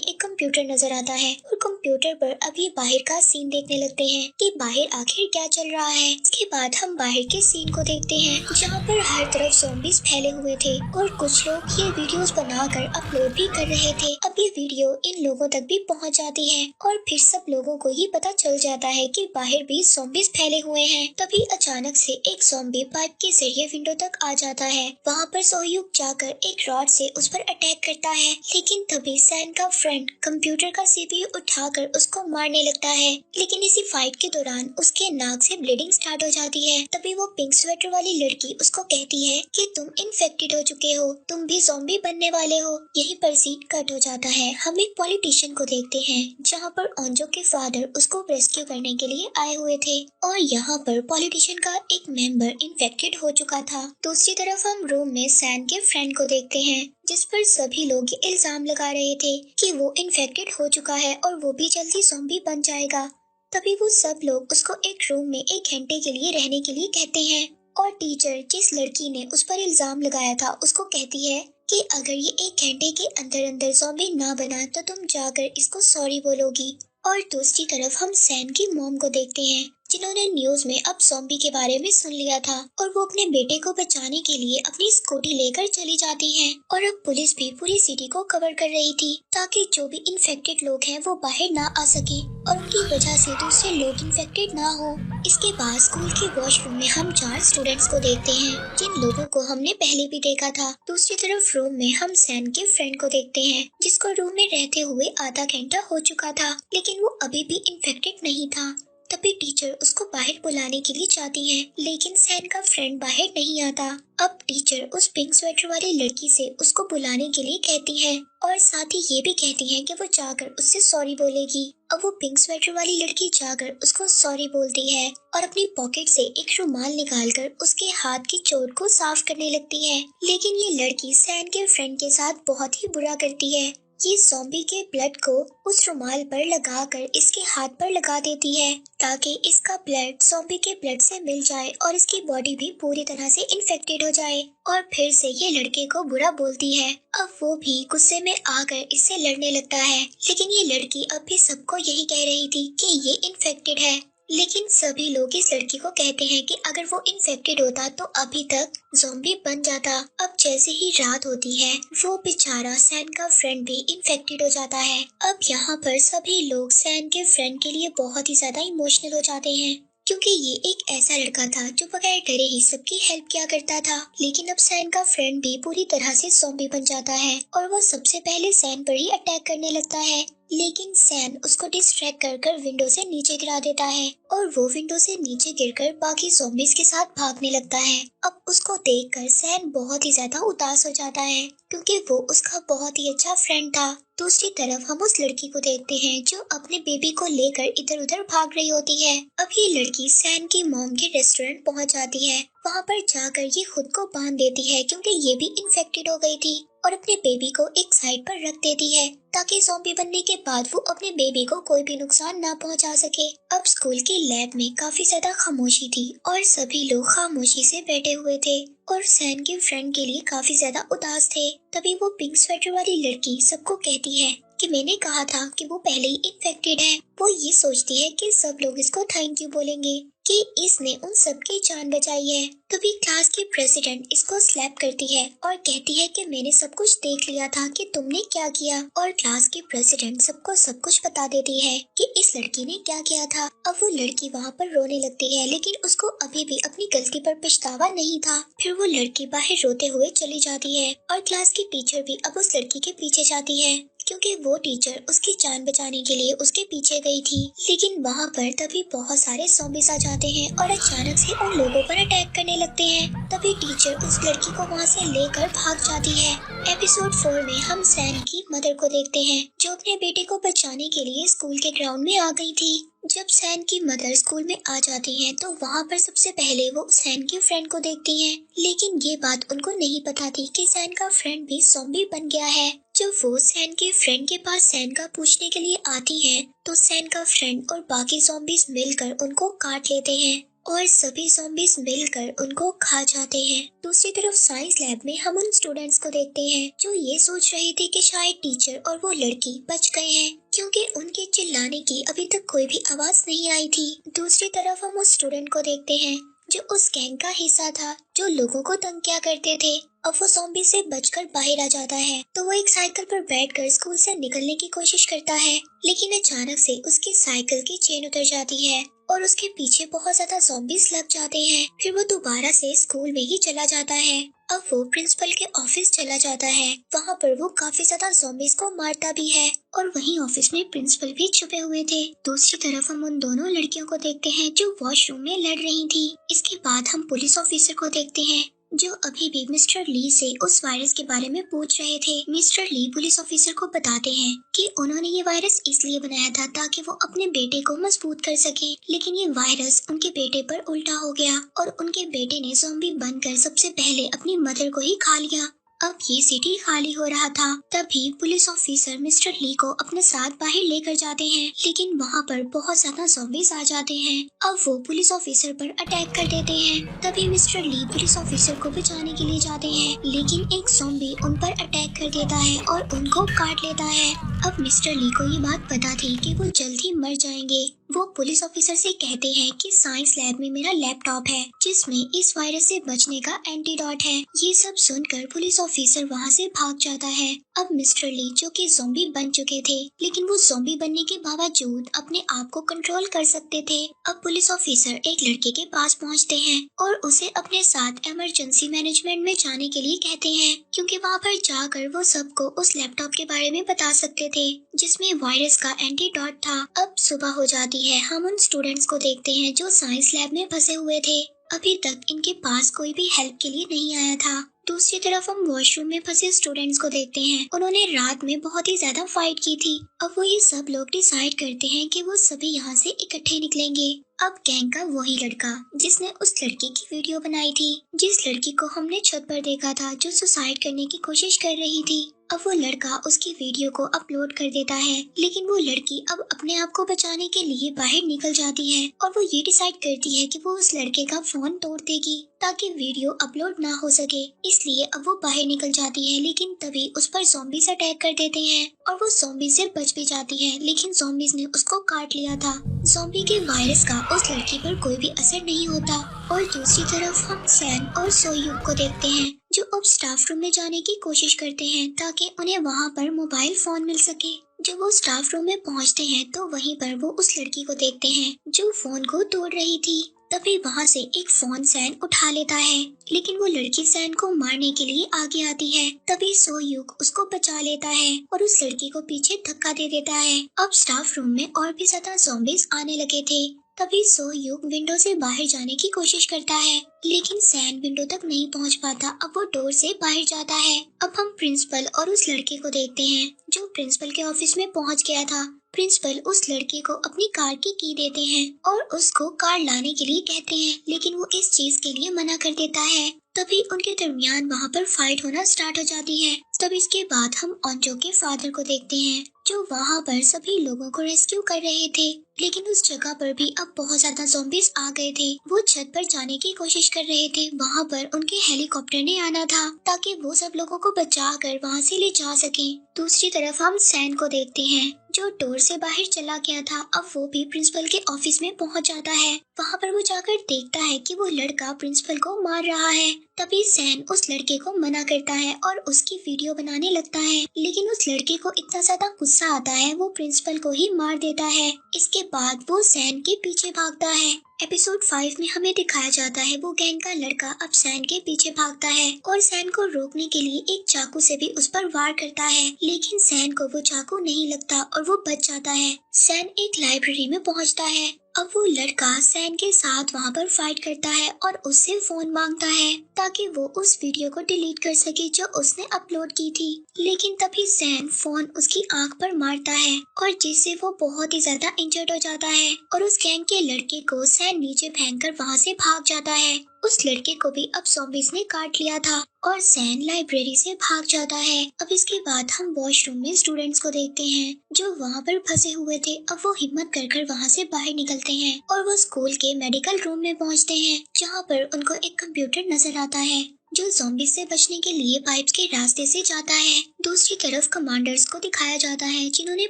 एक कंप्यूटर नजर आता है और कंप्यूटर पर अब ये बाहर का सीन देखने लगते हैं कि बाहर आखिर क्या चल रहा है। इसके बाद हम बाहर के सीन को देखते हैं जहाँ पर हर तरफ ज़ॉम्बीज़ फैले हुए थे और कुछ लोग ये वीडियोस बनाकर अपलोड भी कर रहे थे। अब ये वीडियो इन लोगों तक भी पहुँच जाती है और फिर सब लोगों को ये पता चल जाता है कि बाहर भी ज़ॉम्बीज़ फैले हुए हैं। तभी अचानक से एक ज़ॉम्बी पाइप के जरिए विंडो तक आ जाता है। वहाँ पर सोह्यूक जाकर एक रॉड से उस पर अटैक करता है, लेकिन तभी सैन का फ्रेंड कंप्यूटर का सीपीयू उठाकर उसको मारने लगता है। लेकिन इसी फाइट के दौरान उसके नाक से ब्लीडिंग स्टार्ट हो जाती है। तभी वो पिंक स्वेटर वाली लड़की उसको कहती है कि तुम इन्फेक्टेड हो चुके हो, तुम भी ज़ॉम्बी बनने वाले हो। यहीं पर सीन कट हो जाता है। हम एक पॉलिटिशियन को देखते हैं जहाँ पर ओंजो के फादर उसको रेस्क्यू करने के लिए आए हुए थे और यहाँ पर पॉलिटिशियन का एक मेंबर इन्फेक्टेड हो चुका था। दूसरी तरफ हम रूम में सैन के फ्रेंड को देखते हैं जिस पर सभी लोग ये इल्जाम लगा रहे थे कि वो इन्फेक्टेड हो चुका है और वो भी जल्दी ज़ॉम्बी बन जाएगा। तभी वो सब लोग उसको एक रूम में 1 घंटे के लिए रहने के लिए कहते हैं और टीचर जिस लड़की ने उस पर इल्जाम लगाया था उसको कहती है कि अगर ये 1 घंटे के अंदर अंदर ज़ॉम्बी ना बना तो तुम जाकर इसको सॉरी बोलोगी। और दूसरी तरफ हम सैन की मॉम को देखते हैं जिन्होंने न्यूज में अब ज़ॉम्बी के बारे में सुन लिया था और वो अपने बेटे को बचाने के लिए अपनी स्कूटी लेकर चली जाती हैं और अब पुलिस भी पूरी सिटी को कवर कर रही थी ताकि जो भी इन्फेक्टेड लोग हैं वो बाहर ना आ सके और उनकी वजह से दूसरे लोग इन्फेक्टेड ना हो। इसके बाद स्कूल के वॉशरूम में हम 4 स्टूडेंट्स को देखते हैं जिन लोगों को हमने पहले भी देखा था। दूसरी तरफ रूम में हम सैन के फ्रेंड को देखते हैं जिसको रूम में रहते हुए आधा घंटा हो चुका था लेकिन वो अभी भी इन्फेक्टेड नहीं था। तभी टीचर उसको बाहर बुलाने के लिए जाती है लेकिन सैन का फ्रेंड बाहर नहीं आता। अब टीचर उस पिंक स्वेटर वाली लड़की से उसको बुलाने के लिए कहती है और साथ ही ये भी कहती है कि वो जाकर उससे सॉरी बोलेगी। अब वो पिंक स्वेटर वाली लड़की जाकर उसको सॉरी बोलती है और अपनी पॉकेट से एक रुमाल निकालकर उसके हाथ की चोट को साफ करने लगती है। लेकिन ये लड़की सैन के फ्रेंड के साथ बहुत ही बुरा करती है। ये ज़ॉम्बी के ब्लड को उस रुमाल पर लगाकर इसके हाथ पर लगा देती है ताकि इसका ब्लड ज़ॉम्बी के ब्लड से मिल जाए और इसकी बॉडी भी पूरी तरह से इन्फेक्टेड हो जाए। और फिर से ये लड़के को बुरा बोलती है। अब वो भी गुस्से में आकर इससे लड़ने लगता है लेकिन ये लड़की अब भी सबको यही कह रही थी कि ये इन्फेक्टेड है। लेकिन सभी लोग इस लड़की को कहते हैं कि अगर वो इन्फेक्टेड होता तो अभी तक ज़ॉम्बी बन जाता। अब जैसे ही रात होती है वो बेचारा सैन का फ्रेंड भी इन्फेक्टेड हो जाता है। अब यहाँ पर सभी लोग सैन के फ्रेंड के लिए बहुत ही ज्यादा इमोशनल हो जाते हैं क्योंकि ये एक ऐसा लड़का था जो बगैर डरे ही सबकी हेल्प किया करता था। लेकिन अब सैन का फ्रेंड भी पूरी तरह से ज़ॉम्बी बन जाता है और वो सबसे पहले सैन पर ही अटैक करने लगता है लेकिन सैन उसको डिस्ट्रैक्ट कर विंडो से नीचे गिरा देता है और वो विंडो से नीचे गिरकर बाकी ज़ॉम्बीज़ के साथ भागने लगता है। अब उसको देखकर सैन बहुत ही ज्यादा उदास हो जाता है क्योंकि वो उसका बहुत ही अच्छा फ्रेंड था। दूसरी तरफ हम उस लड़की को देखते हैं जो अपने बेबी को लेकर इधर उधर भाग रही होती है। अब ये लड़की सैन की मॉम के रेस्टोरेंट पहुंच जाती है। वहां पर जाकर ये खुद को बांध देती है क्योंकि ये भी इन्फेक्टेड हो गई थी और अपने बेबी को एक साइड पर रख देती है ताकि ज़ॉम्बी बनने के बाद वो अपने बेबी को कोई भी नुकसान ना पहुंचा सके। अब स्कूल की लैब में काफी ज्यादा खामोशी थी और सभी लोग खामोशी से बैठे हुए थे और सैन के फ्रेंड के लिए काफी ज्यादा उदास थे। तभी वो पिंक स्वेटर वाली लड़की सबको कहती है कि मैंने कहा था कि वो पहले ही इन्फेक्टेड है। वो ये सोचती है कि सब लोग इसको थैंक यू बोलेंगे कि इसने उन सबकी जान बचाई है। तभी क्लास की प्रेसिडेंट इसको स्लैप करती है और कहती है कि मैंने सब कुछ देख लिया था कि तुमने क्या किया। और क्लास की प्रेसिडेंट सबको सब कुछ बता देती है कि इस लड़की ने क्या किया था। अब वो लड़की वहाँ पर रोने लगती है लेकिन उसको अभी भी अपनी गलती पर पछतावा नहीं था। फिर वो लड़की बाहर रोते हुए चली जाती है और क्लास की टीचर भी अब उस लड़की के पीछे जाती है क्योंकि वो टीचर उसकी जान बचाने के लिए उसके पीछे गई थी। लेकिन वहाँ पर तभी बहुत सारे ज़ॉम्बीज़ आ जाते हैं और अचानक से उन लोगों पर अटैक करने लगते हैं। तभी टीचर उस लड़की को वहाँ से लेकर भाग जाती है। एपिसोड 4 में हम सैन की मदर को देखते हैं, जो अपने बेटे को बचाने के लिए स्कूल के ग्राउंड में आ गई थी। जब सैन की मदर स्कूल में आ जाती हैं, तो वहाँ पर सबसे पहले वो सैन की फ्रेंड को देखती हैं। लेकिन ये बात उनको नहीं पता थी कि सैन का फ्रेंड भी ज़ॉम्बी बन गया है। जब वो सैन के फ्रेंड के पास सैन का पूछने के लिए आती हैं, तो सैन का फ्रेंड और बाकी ज़ॉम्बीज़ मिलकर उनको काट लेते हैं और सभी ज़ॉम्बीज़ मिलकर उनको खा जाते हैं। दूसरी तरफ साइंस लैब में हम उन स्टूडेंट्स को देखते हैं जो ये सोच रहे थे कि शायद टीचर और वो लड़की बच गए हैं, क्योंकि उनके चिल्लाने की अभी तक कोई भी आवाज नहीं आई थी। दूसरी तरफ हम उस स्टूडेंट को देखते हैं जो उस गैंग का हिस्सा था, जो लोगों को तंग किया करते थे। अब वो ज़ॉम्बी से बचकर बाहर आ जाता है, तो वो एक साइकिल पर बैठकर स्कूल से निकलने की कोशिश करता है, लेकिन अचानक से उसकी साइकिल की चेन उतर जाती है और उसके पीछे बहुत ज्यादा ज़ॉम्बीज़ लग जाते हैं। फिर वो दोबारा से स्कूल में ही चला जाता है। अब वो प्रिंसिपल के ऑफिस चला जाता है। वहाँ पर वो काफी ज्यादा ज़ॉम्बीज़ को मारता भी है और वहीं ऑफिस में प्रिंसिपल भी छुपे हुए थे। दूसरी तरफ हम उन दोनों लड़कियों को देखते हैं जो वॉशरूम में लड़ रही थी। इसके बाद हम पुलिस ऑफिसर को देखते हैं जो अभी भी मिस्टर ली से उस वायरस के बारे में पूछ रहे थे। मिस्टर ली पुलिस ऑफिसर को बताते हैं कि उन्होंने ये वायरस इसलिए बनाया था ताकि वो अपने बेटे को मजबूत कर सके, लेकिन ये वायरस उनके बेटे पर उल्टा हो गया और उनके बेटे ने ज़ॉम्बी बनकर सबसे पहले अपनी मदर को ही खा लिया। अब ये सिटी खाली हो रहा था। तभी पुलिस ऑफिसर मिस्टर ली को अपने साथ बाहर लेकर जाते हैं, लेकिन वहाँ पर बहुत ज्यादा ज़ॉम्बीज़ आ जाते हैं। अब वो पुलिस ऑफिसर पर अटैक कर देते हैं। तभी मिस्टर ली पुलिस ऑफिसर को बचाने के लिए जाते हैं, लेकिन एक ज़ॉम्बी उन पर अटैक कर देता है और उनको काट लेता है। अब मिस्टर ली को ये बात पता थी कि वो जल्द ही मर जाएंगे। वो पुलिस ऑफिसर से कहते हैं कि साइंस लैब में मेरा लैपटॉप है जिसमें इस वायरस से बचने का एंटीडोट है। ये सब सुनकर पुलिस ऑफिसर वहाँ से भाग जाता है। अब मिस्टर ली जो कि ज़ॉम्बी बन चुके थे, लेकिन वो ज़ॉम्बी बनने के बावजूद अपने आप को कंट्रोल कर सकते थे। अब पुलिस ऑफिसर एक लड़के के पास पहुँचते हैं और उसे अपने साथ इमरजेंसी मैनेजमेंट में जाने के लिए कहते हैं, क्योंकि वहाँ पर जाकर वो सबको उस लैपटॉप के बारे में बता सकते थे जिसमें वायरस का एंटीडोट था। अब सुबह हो जाती है। हम उन स्टूडेंट्स को देखते हैं जो साइंस लैब में फंसे हुए थे। अभी तक इनके पास कोई भी हेल्प के लिए नहीं आया था। दूसरी तरफ हम वॉशरूम में फंसे स्टूडेंट्स को देखते हैं। उन्होंने रात में बहुत ही ज्यादा फाइट की थी। अब वो ये सब लोग डिसाइड करते हैं कि वो सभी यहाँ से इकट्ठे निकलेंगे। अब गैंग का वही लड़का जिसने उस लड़की की वीडियो बनाई थी, जिस लड़की को हमने छत पर देखा था जो सुसाइड करने की कोशिश कर रही थी, अब वो लड़का उसकी वीडियो को अपलोड कर देता है। लेकिन वो लड़की अब अपने आप को बचाने के लिए बाहर निकल जाती है और वो ये डिसाइड करती है कि वो उस लड़के का फोन तोड़ देगी ताकि वीडियो अपलोड ना हो सके। इसलिए अब वो बाहर निकल जाती है, लेकिन तभी उस पर ज़ॉम्बीज़ अटैक कर देते हैं और वो ज़ॉम्बी से बच भी जाती है, लेकिन ज़ॉम्बीज़ ने उसको काट लिया था। ज़ॉम्बी के वायरस का उस लड़की पर कोई भी असर नहीं होता। और दूसरी तरफ हम सैन और सोयूक को देखते हैं जो अब स्टाफ रूम में जाने की कोशिश करते हैं ताकि उन्हें वहाँ पर मोबाइल फोन मिल सके। जब वो स्टाफ रूम में पहुँचते हैं तो वहीं पर वो उस लड़की को देखते हैं जो फोन को तोड़ रही थी। तभी वहाँ से एक फोन सैन उठा लेता है, लेकिन वो लड़की सैन को मारने के लिए आगे आती है। तभी सोयूक उसको बचा लेता है और उस लड़की को पीछे धक्का दे देता है। अब स्टाफ रूम में और भी ज्यादा ज़ॉम्बीज़ आने लगे थे। तभी सोयूक विंडो से बाहर जाने की कोशिश करता है, लेकिन सैन विंडो तक नहीं पहुंच पाता। अब वो डोर से बाहर जाता है। अब हम प्रिंसिपल और उस लड़के को देखते हैं जो प्रिंसिपल के ऑफिस में पहुंच गया था। प्रिंसिपल उस लड़के को अपनी कार की की देते हैं और उसको कार लाने के लिए कहते हैं, लेकिन वो इस चीज के लिए मना कर देता है। तभी उनके दरमियान वहाँ पर फाइट होना स्टार्ट हो जाती है। तब इसके बाद हम ऑन्जो के फादर को देखते हैं जो वहाँ पर सभी लोगों को रेस्क्यू कर रहे थे, लेकिन उस जगह पर भी अब बहुत ज्यादा ज़ॉम्बीज़ आ गए थे। वो छत पर जाने की कोशिश कर रहे थे। वहाँ पर उनके हेलीकॉप्टर ने आना था ताकि वो सब लोगों को बचा कर वहाँ से ले जा सके। दूसरी तरफ हम सैन को देखते हैं जो डोर से बाहर चला गया था। अब वो भी प्रिंसिपल के ऑफिस में पहुँच जाता है। वहाँ पर वो जाकर देखता है कि वो लड़का प्रिंसिपल को मार रहा है। तभी सैन उस लड़के को मना करता है और उसकी वीडियो बनाने लगता है, लेकिन उस लड़के को इतना ज्यादा गुस्सा आता है वो प्रिंसिपल को ही मार देता है। इसके बाद वो सैन के पीछे भागता है एपिसोड 5 में हमें दिखाया जाता है वो गैंग का लड़का अब सैन के पीछे भागता है और सैन को रोकने के लिए एक चाकू से भी उस पर वार करता है, लेकिन सैन को वो चाकू नहीं लगता और वो बच जाता है। सैन एक लाइब्रेरी में पहुंचता है। अब वो लड़का सैन के साथ वहाँ पर फाइट करता है और उससे फोन मांगता है ताकि वो उस वीडियो को डिलीट कर सके जो उसने अपलोड की थी, लेकिन तभी सैन फोन उसकी आंख पर मारता है और जिससे वो बहुत ही ज्यादा इंजर्ड हो जाता है और उस गैंग के लड़के को सैन नीचे फेंककर वहाँ से भाग जाता है। उस लड़के को भी अब ज़ॉम्बीज़ ने काट लिया था और सैन लाइब्रेरी से भाग जाता है। अब इसके बाद हम वॉशरूम में स्टूडेंट्स को देखते हैं जो वहाँ पर फंसे हुए थे। अब वो हिम्मत कर वहाँ से बाहर निकलते हैं और वो स्कूल के मेडिकल रूम में पहुँचते हैं जहाँ पर उनको एक कंप्यूटर नजर आता है जो ज़ॉम्बी से बचने के लिए पाइप्स के रास्ते से जाता है। दूसरी तरफ कमांडर्स को दिखाया जाता है जिन्होंने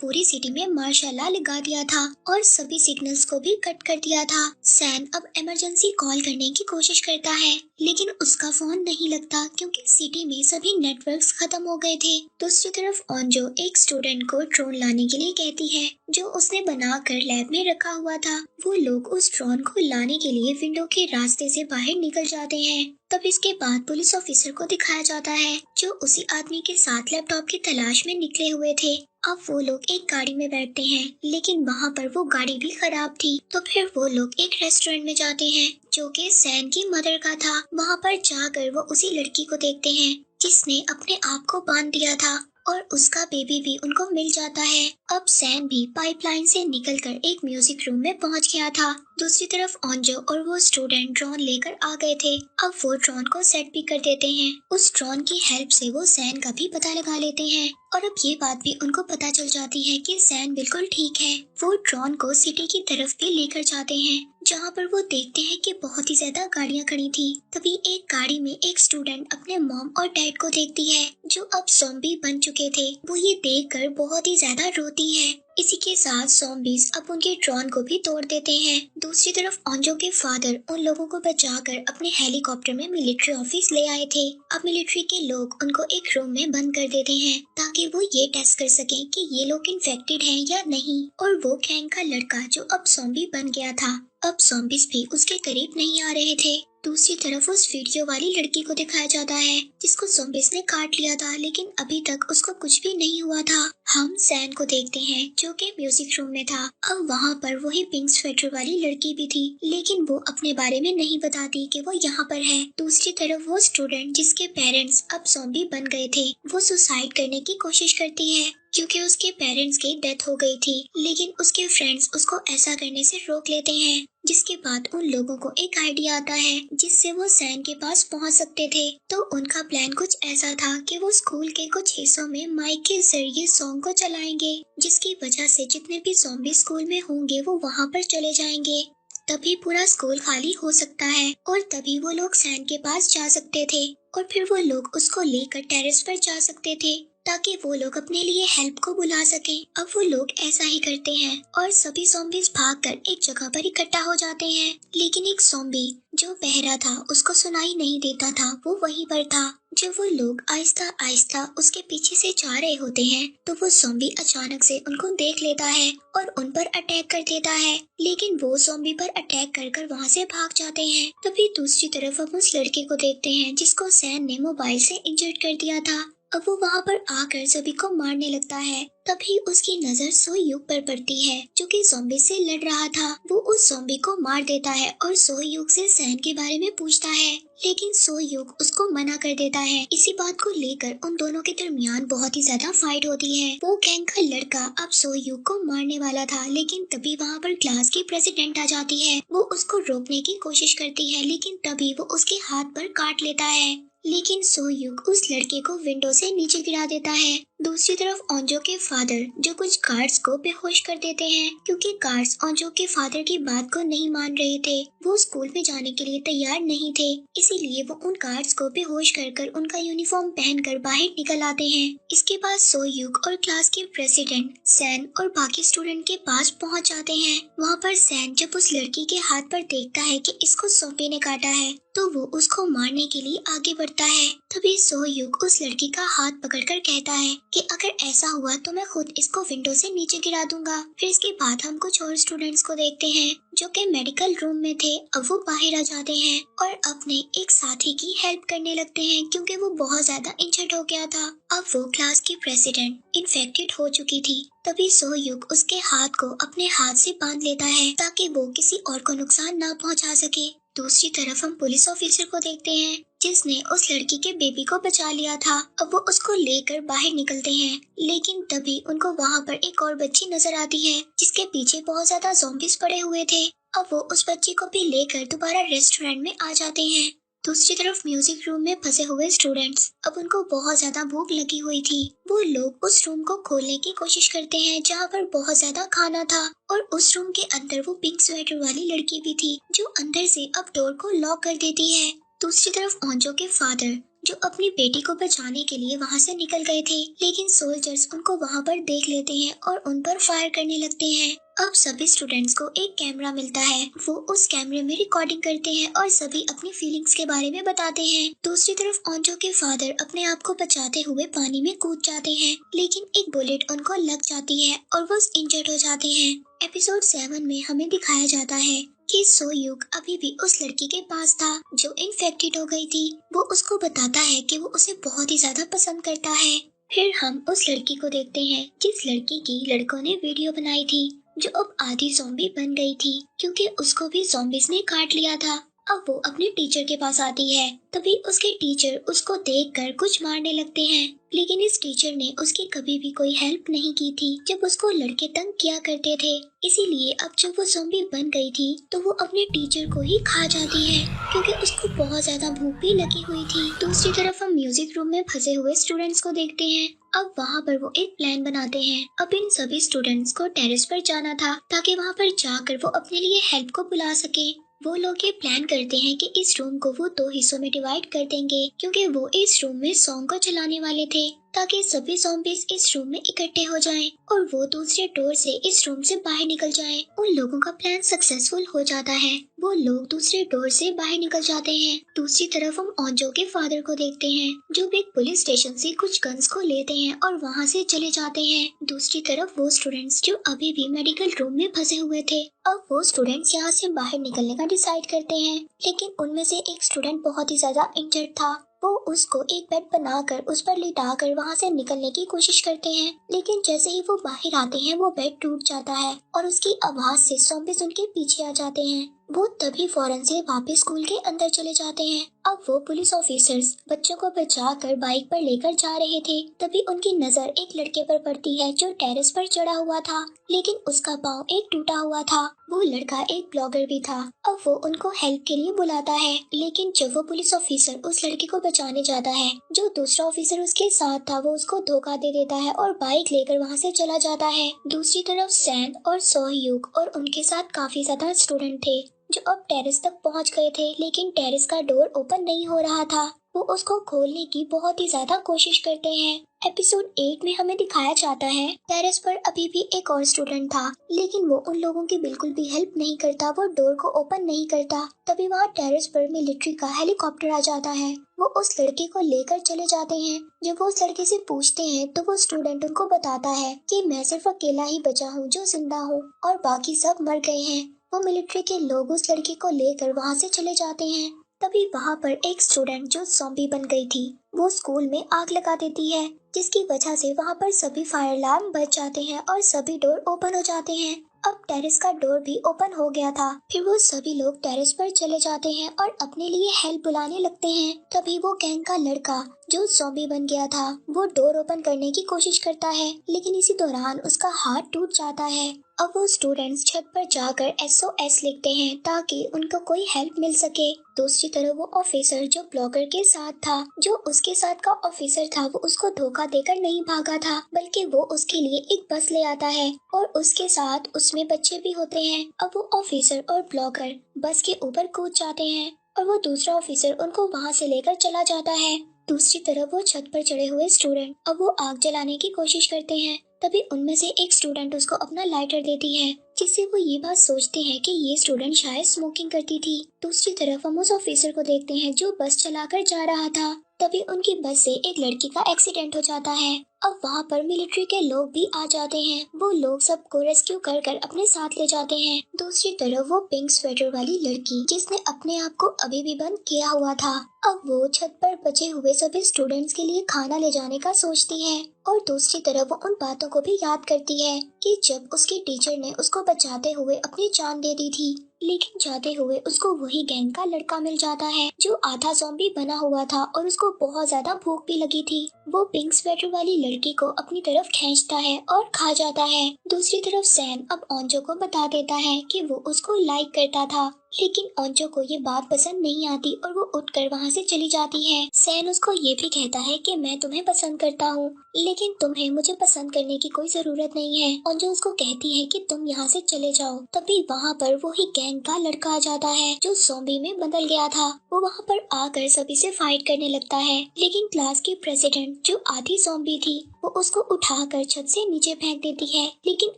पूरी सिटी में मार्शल लॉ लगा दिया था और सभी सिग्नल्स को भी कट कर दिया था। सैन अब इमरजेंसी कॉल करने की कोशिश करता है लेकिन उसका फोन नहीं लगता क्योंकि सिटी में सभी नेटवर्क्स खत्म हो गए थे। दूसरी तरफ ऑन्जो एक स्टूडेंट को ड्रोन लाने के लिए कहती है जो उसने बनाकर लैब में रखा हुआ था। वो लोग उस ड्रोन को लाने के लिए विंडो के रास्ते से बाहर निकल जाते हैं। तब इसके बाद पुलिस ऑफिसर को दिखाया जाता है जो उसी आदमी के साथ लैपटॉप की तलाश में निकले हुए थे। अब वो लोग एक गाड़ी में बैठते हैं लेकिन वहाँ पर वो गाड़ी भी खराब थी। तो फिर वो लोग एक रेस्टोरेंट में जाते हैं जो कि सैन की मदर का था। वहाँ पर जाकर वो उसी लड़की को देखते हैं जिसने अपने आप को बांध दिया था और उसका बेबी भी उनको मिल जाता है। अब सैन भी पाइपलाइन से निकलकर एक म्यूजिक रूम में पहुंच गया था। दूसरी तरफ ऑन्जो और वो स्टूडेंट ड्रोन लेकर आ गए थे। अब वो ड्रोन को सेट भी कर देते हैं। उस ड्रोन की हेल्प से वो सैन का भी पता लगा लेते हैं और अब ये बात भी उनको पता चल जाती है कि सैन बिल्कुल ठीक है। वो ड्रोन को सिटी की तरफ भी लेकर जाते हैं जहाँ पर वो देखते हैं कि बहुत ही ज्यादा गाड़ियाँ खड़ी थी। तभी एक गाड़ी में एक स्टूडेंट अपने मॉम और डैड को देखती है जो अब ज़ॉम्बी बन चुके थे। वो ये देखकर बहुत ही ज्यादा रोती है। इसी के साथ ज़ॉम्बीज़ अब उनके ड्रोन को भी तोड़ देते हैं। दूसरी तरफ ऑन्जो के फादर उन लोगों को बचाकर अपने हेलीकॉप्टर में मिलिट्री ऑफिस ले आए थे। अब मिलिट्री के लोग उनको एक रूम में बंद कर देते हैं ताकि वो ये टेस्ट कर सकें कि ये लोग इन्फेक्टेड हैं या नहीं। और वो गैंग का लड़का जो अब ज़ॉम्बी बन गया था, अब ज़ॉम्बीज़ भी उसके करीब नहीं आ रहे थे। दूसरी तरफ उस वीडियो वाली लड़की को दिखाया जाता है जिसको ज़ॉम्बीज़ ने काट लिया था लेकिन अभी तक उसको कुछ भी नहीं हुआ था। हम सैन को देखते हैं जो कि म्यूजिक रूम में था। अब वहाँ पर वही पिंक स्वेटर वाली लड़की भी थी लेकिन वो अपने बारे में नहीं बताती कि वो यहाँ पर है। दूसरी तरफ वो स्टूडेंट जिसके पेरेंट्स अब ज़ॉम्बी बन गए थे वो सुसाइड करने की कोशिश करती है क्योंकि उसके पेरेंट्स की डेथ हो गई थी, लेकिन उसके फ्रेंड्स उसको ऐसा करने से रोक लेते हैं। जिसके बाद उन लोगों को एक आइडिया आता है जिससे वो सैन के पास पहुंच सकते थे। तो उनका प्लान कुछ ऐसा था कि वो स्कूल के कुछ हिस्सों में माइक के जरिए सॉन्ग को चलाएंगे जिसकी वजह से जितने भी ज़ॉम्बी स्कूल में होंगे वो वहाँ पर चले जाएंगे। तभी पूरा स्कूल खाली हो सकता है और तभी वो लोग सैन के पास जा सकते थे और फिर वो लोग उसको लेकर टेरेस पर जा सकते थे ताकि वो लोग अपने लिए हेल्प को बुला सकें। अब वो लोग ऐसा ही करते हैं और सभी ज़ॉम्बीज़ भागकर एक जगह पर इकट्ठा हो जाते हैं, लेकिन एक ज़ॉम्बी जो बहरा था उसको सुनाई नहीं देता था, वो वहीं पर था। जब वो लोग आहिस्ता आहिस्ता उसके पीछे से जा रहे होते हैं तो वो ज़ॉम्बी अचानक से उनको देख लेता है और उन पर अटैक कर देता है, लेकिन वो ज़ॉम्बी पर अटैक कर वहाँ से भाग जाते हैं। तभी दूसरी तरफ हम उस लड़के को देखते हैं जिसको सैन ने मोबाइल से इंजर्ड कर दिया था। अब वो वहाँ पर आकर सभी को मारने लगता है। तभी उसकी नजर सोहयुग पर पड़ती है जो कि ज़ॉम्बी से लड़ रहा था। वो उस ज़ॉम्बी को मार देता है और सोहयुग से सैन के बारे में पूछता है, लेकिन सोहयुग उसको मना कर देता है। इसी बात को लेकर उन दोनों के दरमियान बहुत ही ज्यादा फाइट होती है। वो गैंग का लड़का अब सोहयुग को मारने वाला था, लेकिन तभी वहाँ पर क्लास की प्रेसिडेंट आ जाती है। वो उसको रोकने की कोशिश करती है लेकिन तभी वो उसके हाथ पर काट लेता है, लेकिन सोहयुग उस लड़के को विंडो से नीचे गिरा देता है। दूसरी तरफ ऑन्जो के फादर जो कुछ गार्ड्स को बेहोश कर देते हैं क्योंकि गार्ड्स ऑन्जो के फादर की बात को नहीं मान रहे थे। वो स्कूल में जाने के लिए तैयार नहीं थे, इसीलिए वो उन गार्ड्स को बेहोश कर उनका यूनिफॉर्म पहनकर बाहर निकल आते हैं। इसके बाद सोहयुग और क्लास के प्रेसिडेंट सैन और बाकी स्टूडेंट के पास पहुंच जाते हैं। वहाँ पर सैन जब उस लड़की के हाथ पर देखता है कि इसको ज़ॉम्बी ने काटा है तो वो उसको मारने के लिए आगे बढ़ता है। तभी सोहयुग उस लड़की का हाथ पकड़कर कहता है कि अगर ऐसा हुआ तो मैं खुद इसको विंडो से नीचे गिरा दूंगा। फिर इसके बाद हम कुछ और स्टूडेंट्स को देखते हैं जो कि मेडिकल रूम में थे। अब वो बाहर आ जाते हैं और अपने एक साथी की हेल्प करने लगते हैं क्योंकि वो बहुत ज्यादा इंजर्ड हो गया था। अब वो क्लास की प्रेसिडेंट इन्फेक्टेड हो चुकी थी। तभी सोहयुग उसके हाथ को अपने हाथ से बांध लेता है ताकि वो किसी और को नुकसान ना पहुंचा सके। दूसरी तरफ हम पुलिस ऑफिसर को देखते हैं जिसने उस लड़की के बेबी को बचा लिया था। अब वो उसको लेकर बाहर निकलते हैं, लेकिन तभी उनको वहाँ पर एक और बच्ची नजर आती है जिसके पीछे बहुत ज्यादा ज़ॉम्बीज पड़े हुए थे। अब वो उस बच्ची को भी लेकर दोबारा रेस्टोरेंट में आ जाते हैं। दूसरी तरफ म्यूजिक रूम में फंसे हुए स्टूडेंट्स, अब उनको बहुत ज्यादा भूख लगी हुई थी। वो लोग उस रूम को खोलने की कोशिश करते हैं जहाँ पर बहुत ज्यादा खाना था और उस रूम के अंदर वो पिंक स्वेटर वाली लड़की भी थी जो अंदर से अब डोर को लॉक कर देती है। दूसरी तरफ ओंजो के फादर जो अपनी बेटी को बचाने के लिए वहाँ से निकल गए थे, लेकिन सोल्जर्स उनको वहाँ पर देख लेते हैं और उन पर फायर करने लगते हैं। अब सभी स्टूडेंट्स को एक कैमरा मिलता है, वो उस कैमरे में रिकॉर्डिंग करते हैं और सभी अपनी फीलिंग्स के बारे में बताते हैं। दूसरी तरफ ओंजो के फादर अपने आप को बचाते हुए पानी में कूद जाते हैं, लेकिन एक बुलेट उनको लग जाती है और वो इंजर्ड हो जाते हैं। एपिसोड 7 में हमें दिखाया जाता है कि सोहयुग अभी भी उस लड़की के पास था जो इन्फेक्टेड हो गई थी। वो उसको बताता है कि वो उसे बहुत ही ज्यादा पसंद करता है। फिर हम उस लड़की को देखते हैं जिस लड़की की लड़कों ने वीडियो बनाई थी, जो अब आधी ज़ॉम्बी बन गई थी क्योंकि उसको भी ज़ॉम्बीज ने काट लिया था। अब वो अपने टीचर के पास आती है, तभी उसके टीचर उसको देखकर कुछ मारने लगते हैं, लेकिन इस टीचर ने उसकी कभी भी कोई हेल्प नहीं की थी जब उसको लड़के तंग किया करते थे। इसीलिए अब जब वो ज़ॉम्बी बन गई थी तो वो अपने टीचर को ही खा जाती है क्योंकि उसको बहुत ज्यादा भूख भी लगी हुई थी। दूसरी तरफ हम म्यूजिक रूम में फंसे हुए स्टूडेंट्स को देखते हैं। अब वहाँ पर वो एक प्लान बनाते हैं। अब इन सभी स्टूडेंट्स को टेरेस पर जाना था ताकि वहाँ पर जाकर वो अपने लिए हेल्प को बुला सके। वो लोग ये प्लान करते हैं कि इस रूम को वो 2 हिस्सों में डिवाइड कर देंगे क्योंकि वो इस रूम में सॉन्ग को चलाने वाले थे ताकि सभी ज़ॉम्बीज इस रूम में इकट्ठे हो जाएं और वो दूसरे डोर से इस रूम से बाहर निकल जाएं। उन लोगों का प्लान सक्सेसफुल हो जाता है, वो लोग दूसरे डोर से बाहर निकल जाते हैं। दूसरी तरफ हम ओंजो के फादर को देखते हैं जो एक पुलिस स्टेशन से कुछ गन्स को लेते हैं और वहाँ से चले जाते हैं। दूसरी तरफ वो स्टूडेंट्स जो अभी भी मेडिकल रूम में फंसे हुए थे, अब वो स्टूडेंट्स यहाँ से बाहर निकलने का डिसाइड करते हैं, लेकिन उनमें से एक स्टूडेंट बहुत ही ज्यादा इंजर्ड था। वो उसको एक बेड बनाकर उस पर लिटाकर वहाँ से निकलने की कोशिश करते हैं, लेकिन जैसे ही वो बाहर आते हैं वो बेड टूट जाता है और उसकी आवाज से ज़ॉम्बीज उनके पीछे आ जाते हैं। वो तभी फौरन से वापस स्कूल के अंदर चले जाते हैं। अब वो पुलिस ऑफिसर्स बच्चों को बचाकर बाइक पर लेकर जा रहे थे, तभी उनकी नजर एक लड़के पर पड़ती है जो टेरेस पर चढ़ा हुआ था, लेकिन उसका पाँव एक टूटा हुआ था। वो लड़का एक ब्लॉगर भी था। अब वो उनको हेल्प के लिए बुलाता है, लेकिन जब वो पुलिस ऑफिसर उस लड़के को बचाने जाता है, जो दूसरा ऑफिसर उसके साथ था वो उसको धोखा दे देता है और बाइक लेकर वहाँ से चला जाता है। दूसरी तरफ सैन और सोहयुग और उनके साथ काफी ज्यादा स्टूडेंट थे जो अब टेरेस तक पहुंच गए थे, लेकिन टेरेस का डोर ओपन नहीं हो रहा था। वो उसको खोलने की बहुत ही ज्यादा कोशिश करते हैं। एपिसोड 8 में हमें दिखाया जाता है टेरेस पर अभी भी एक और स्टूडेंट था, लेकिन वो उन लोगों की बिल्कुल भी हेल्प नहीं करता, वो डोर को ओपन नहीं करता। तभी वहाँ टेरेस पर मिलिट्री का हेलीकॉप्टर आ जाता है। वो उस लड़के को लेकर चले जाते हैं। जब वो उस लड़के से पूछते हैं तो वो स्टूडेंट उनको बताता है कि मैं सिर्फ अकेला ही बचा हूँ जो जिंदा हूँ और बाकी सब मर गए हैं। वो मिलिट्री के लोग उस लड़के को लेकर वहाँ से चले जाते हैं। तभी वहाँ पर एक स्टूडेंट जो ज़ॉम्बी बन गई थी वो स्कूल में आग लगा देती है, जिसकी वजह से वहाँ पर सभी फायर अलार्म बज जाते हैं और सभी डोर ओपन हो जाते हैं। अब टेरेस का डोर भी ओपन हो गया था। फिर वो सभी लोग टेरेस पर चले जाते हैं और अपने लिए हेल्प बुलाने लगते हैं। तभी वो गैंग का लड़का जो ज़ॉम्बी बन गया था वो डोर ओपन करने की कोशिश करता है, लेकिन इसी दौरान उसका हाथ टूट जाता है। अब वो स्टूडेंट्स छत पर जाकर SOS लिखते हैं ताकि उनको कोई हेल्प मिल सके। दूसरी तरफ वो ऑफिसर जो ब्लॉगर के साथ था, जो उसके साथ का ऑफिसर था, वो उसको धोखा देकर नहीं भागा था, बल्कि वो उसके लिए एक बस ले आता है और उसके साथ उसमें बच्चे भी होते हैं। अब वो ऑफिसर और ब्लॉगर बस के ऊपर कूद जाते हैं और वो दूसरा ऑफिसर उनको वहाँ से लेकर चला जाता है। दूसरी तरफ वो छत पर चढ़े हुए स्टूडेंट अब वो आग जलाने की कोशिश करते हैं। तभी उनमें से एक स्टूडेंट उसको अपना लाइटर देती है, जिससे वो ये बात सोचते हैं कि ये स्टूडेंट शायद स्मोकिंग करती थी। दूसरी तरफ हम उस ऑफिसर को देखते हैं जो बस चलाकर जा रहा था। तभी उनकी बस से एक लड़की का एक्सीडेंट हो जाता है। अब वहाँ पर मिलिट्री के लोग भी आ जाते हैं। वो लोग सबको रेस्क्यू कर कर अपने साथ ले जाते हैं। दूसरी तरफ वो पिंक स्वेटर वाली लड़की जिसने अपने आप को अभी भी बंद किया हुआ था, अब वो छत पर बचे हुए सभी स्टूडेंट्स के लिए खाना ले जाने का सोचती है। और दूसरी तरफ वो उन बातों को भी याद करती है कि जब उसकी टीचर ने उसको बचाते हुए अपनी जान दे दी थी, लेकिन जाते हुए उसको वही गैंग का लड़का मिल जाता है जो आधा ज़ॉम्बी बना हुआ था और उसको बहुत ज्यादा भूख भी लगी थी। वो पिंक स्वेटर वाली लड़की को अपनी तरफ खींचता है और खा जाता है। दूसरी तरफ सैम अब ओंजो को बता देता है कि वो उसको लाइक करता था, लेकिन ओंजो को ये बात पसंद नहीं आती और वो उठकर वहाँ से चली जाती है। सैन उसको ये भी कहता है कि मैं तुम्हें पसंद करता हूँ, लेकिन तुम्हें मुझे पसंद करने की कोई जरूरत नहीं है। ओंजो उसको कहती है कि तुम यहाँ से चले जाओ। तभी वहाँ पर वही गैंग का लड़का आ जाता है जो ज़ॉम्बी में बदल गया था। वो वहाँ पर आकर सभी से फाइट करने लगता है, लेकिन क्लास की प्रेसिडेंट जो आधी ज़ॉम्बी थी वो उसको उठाकर छत से नीचे फेंक देती है, लेकिन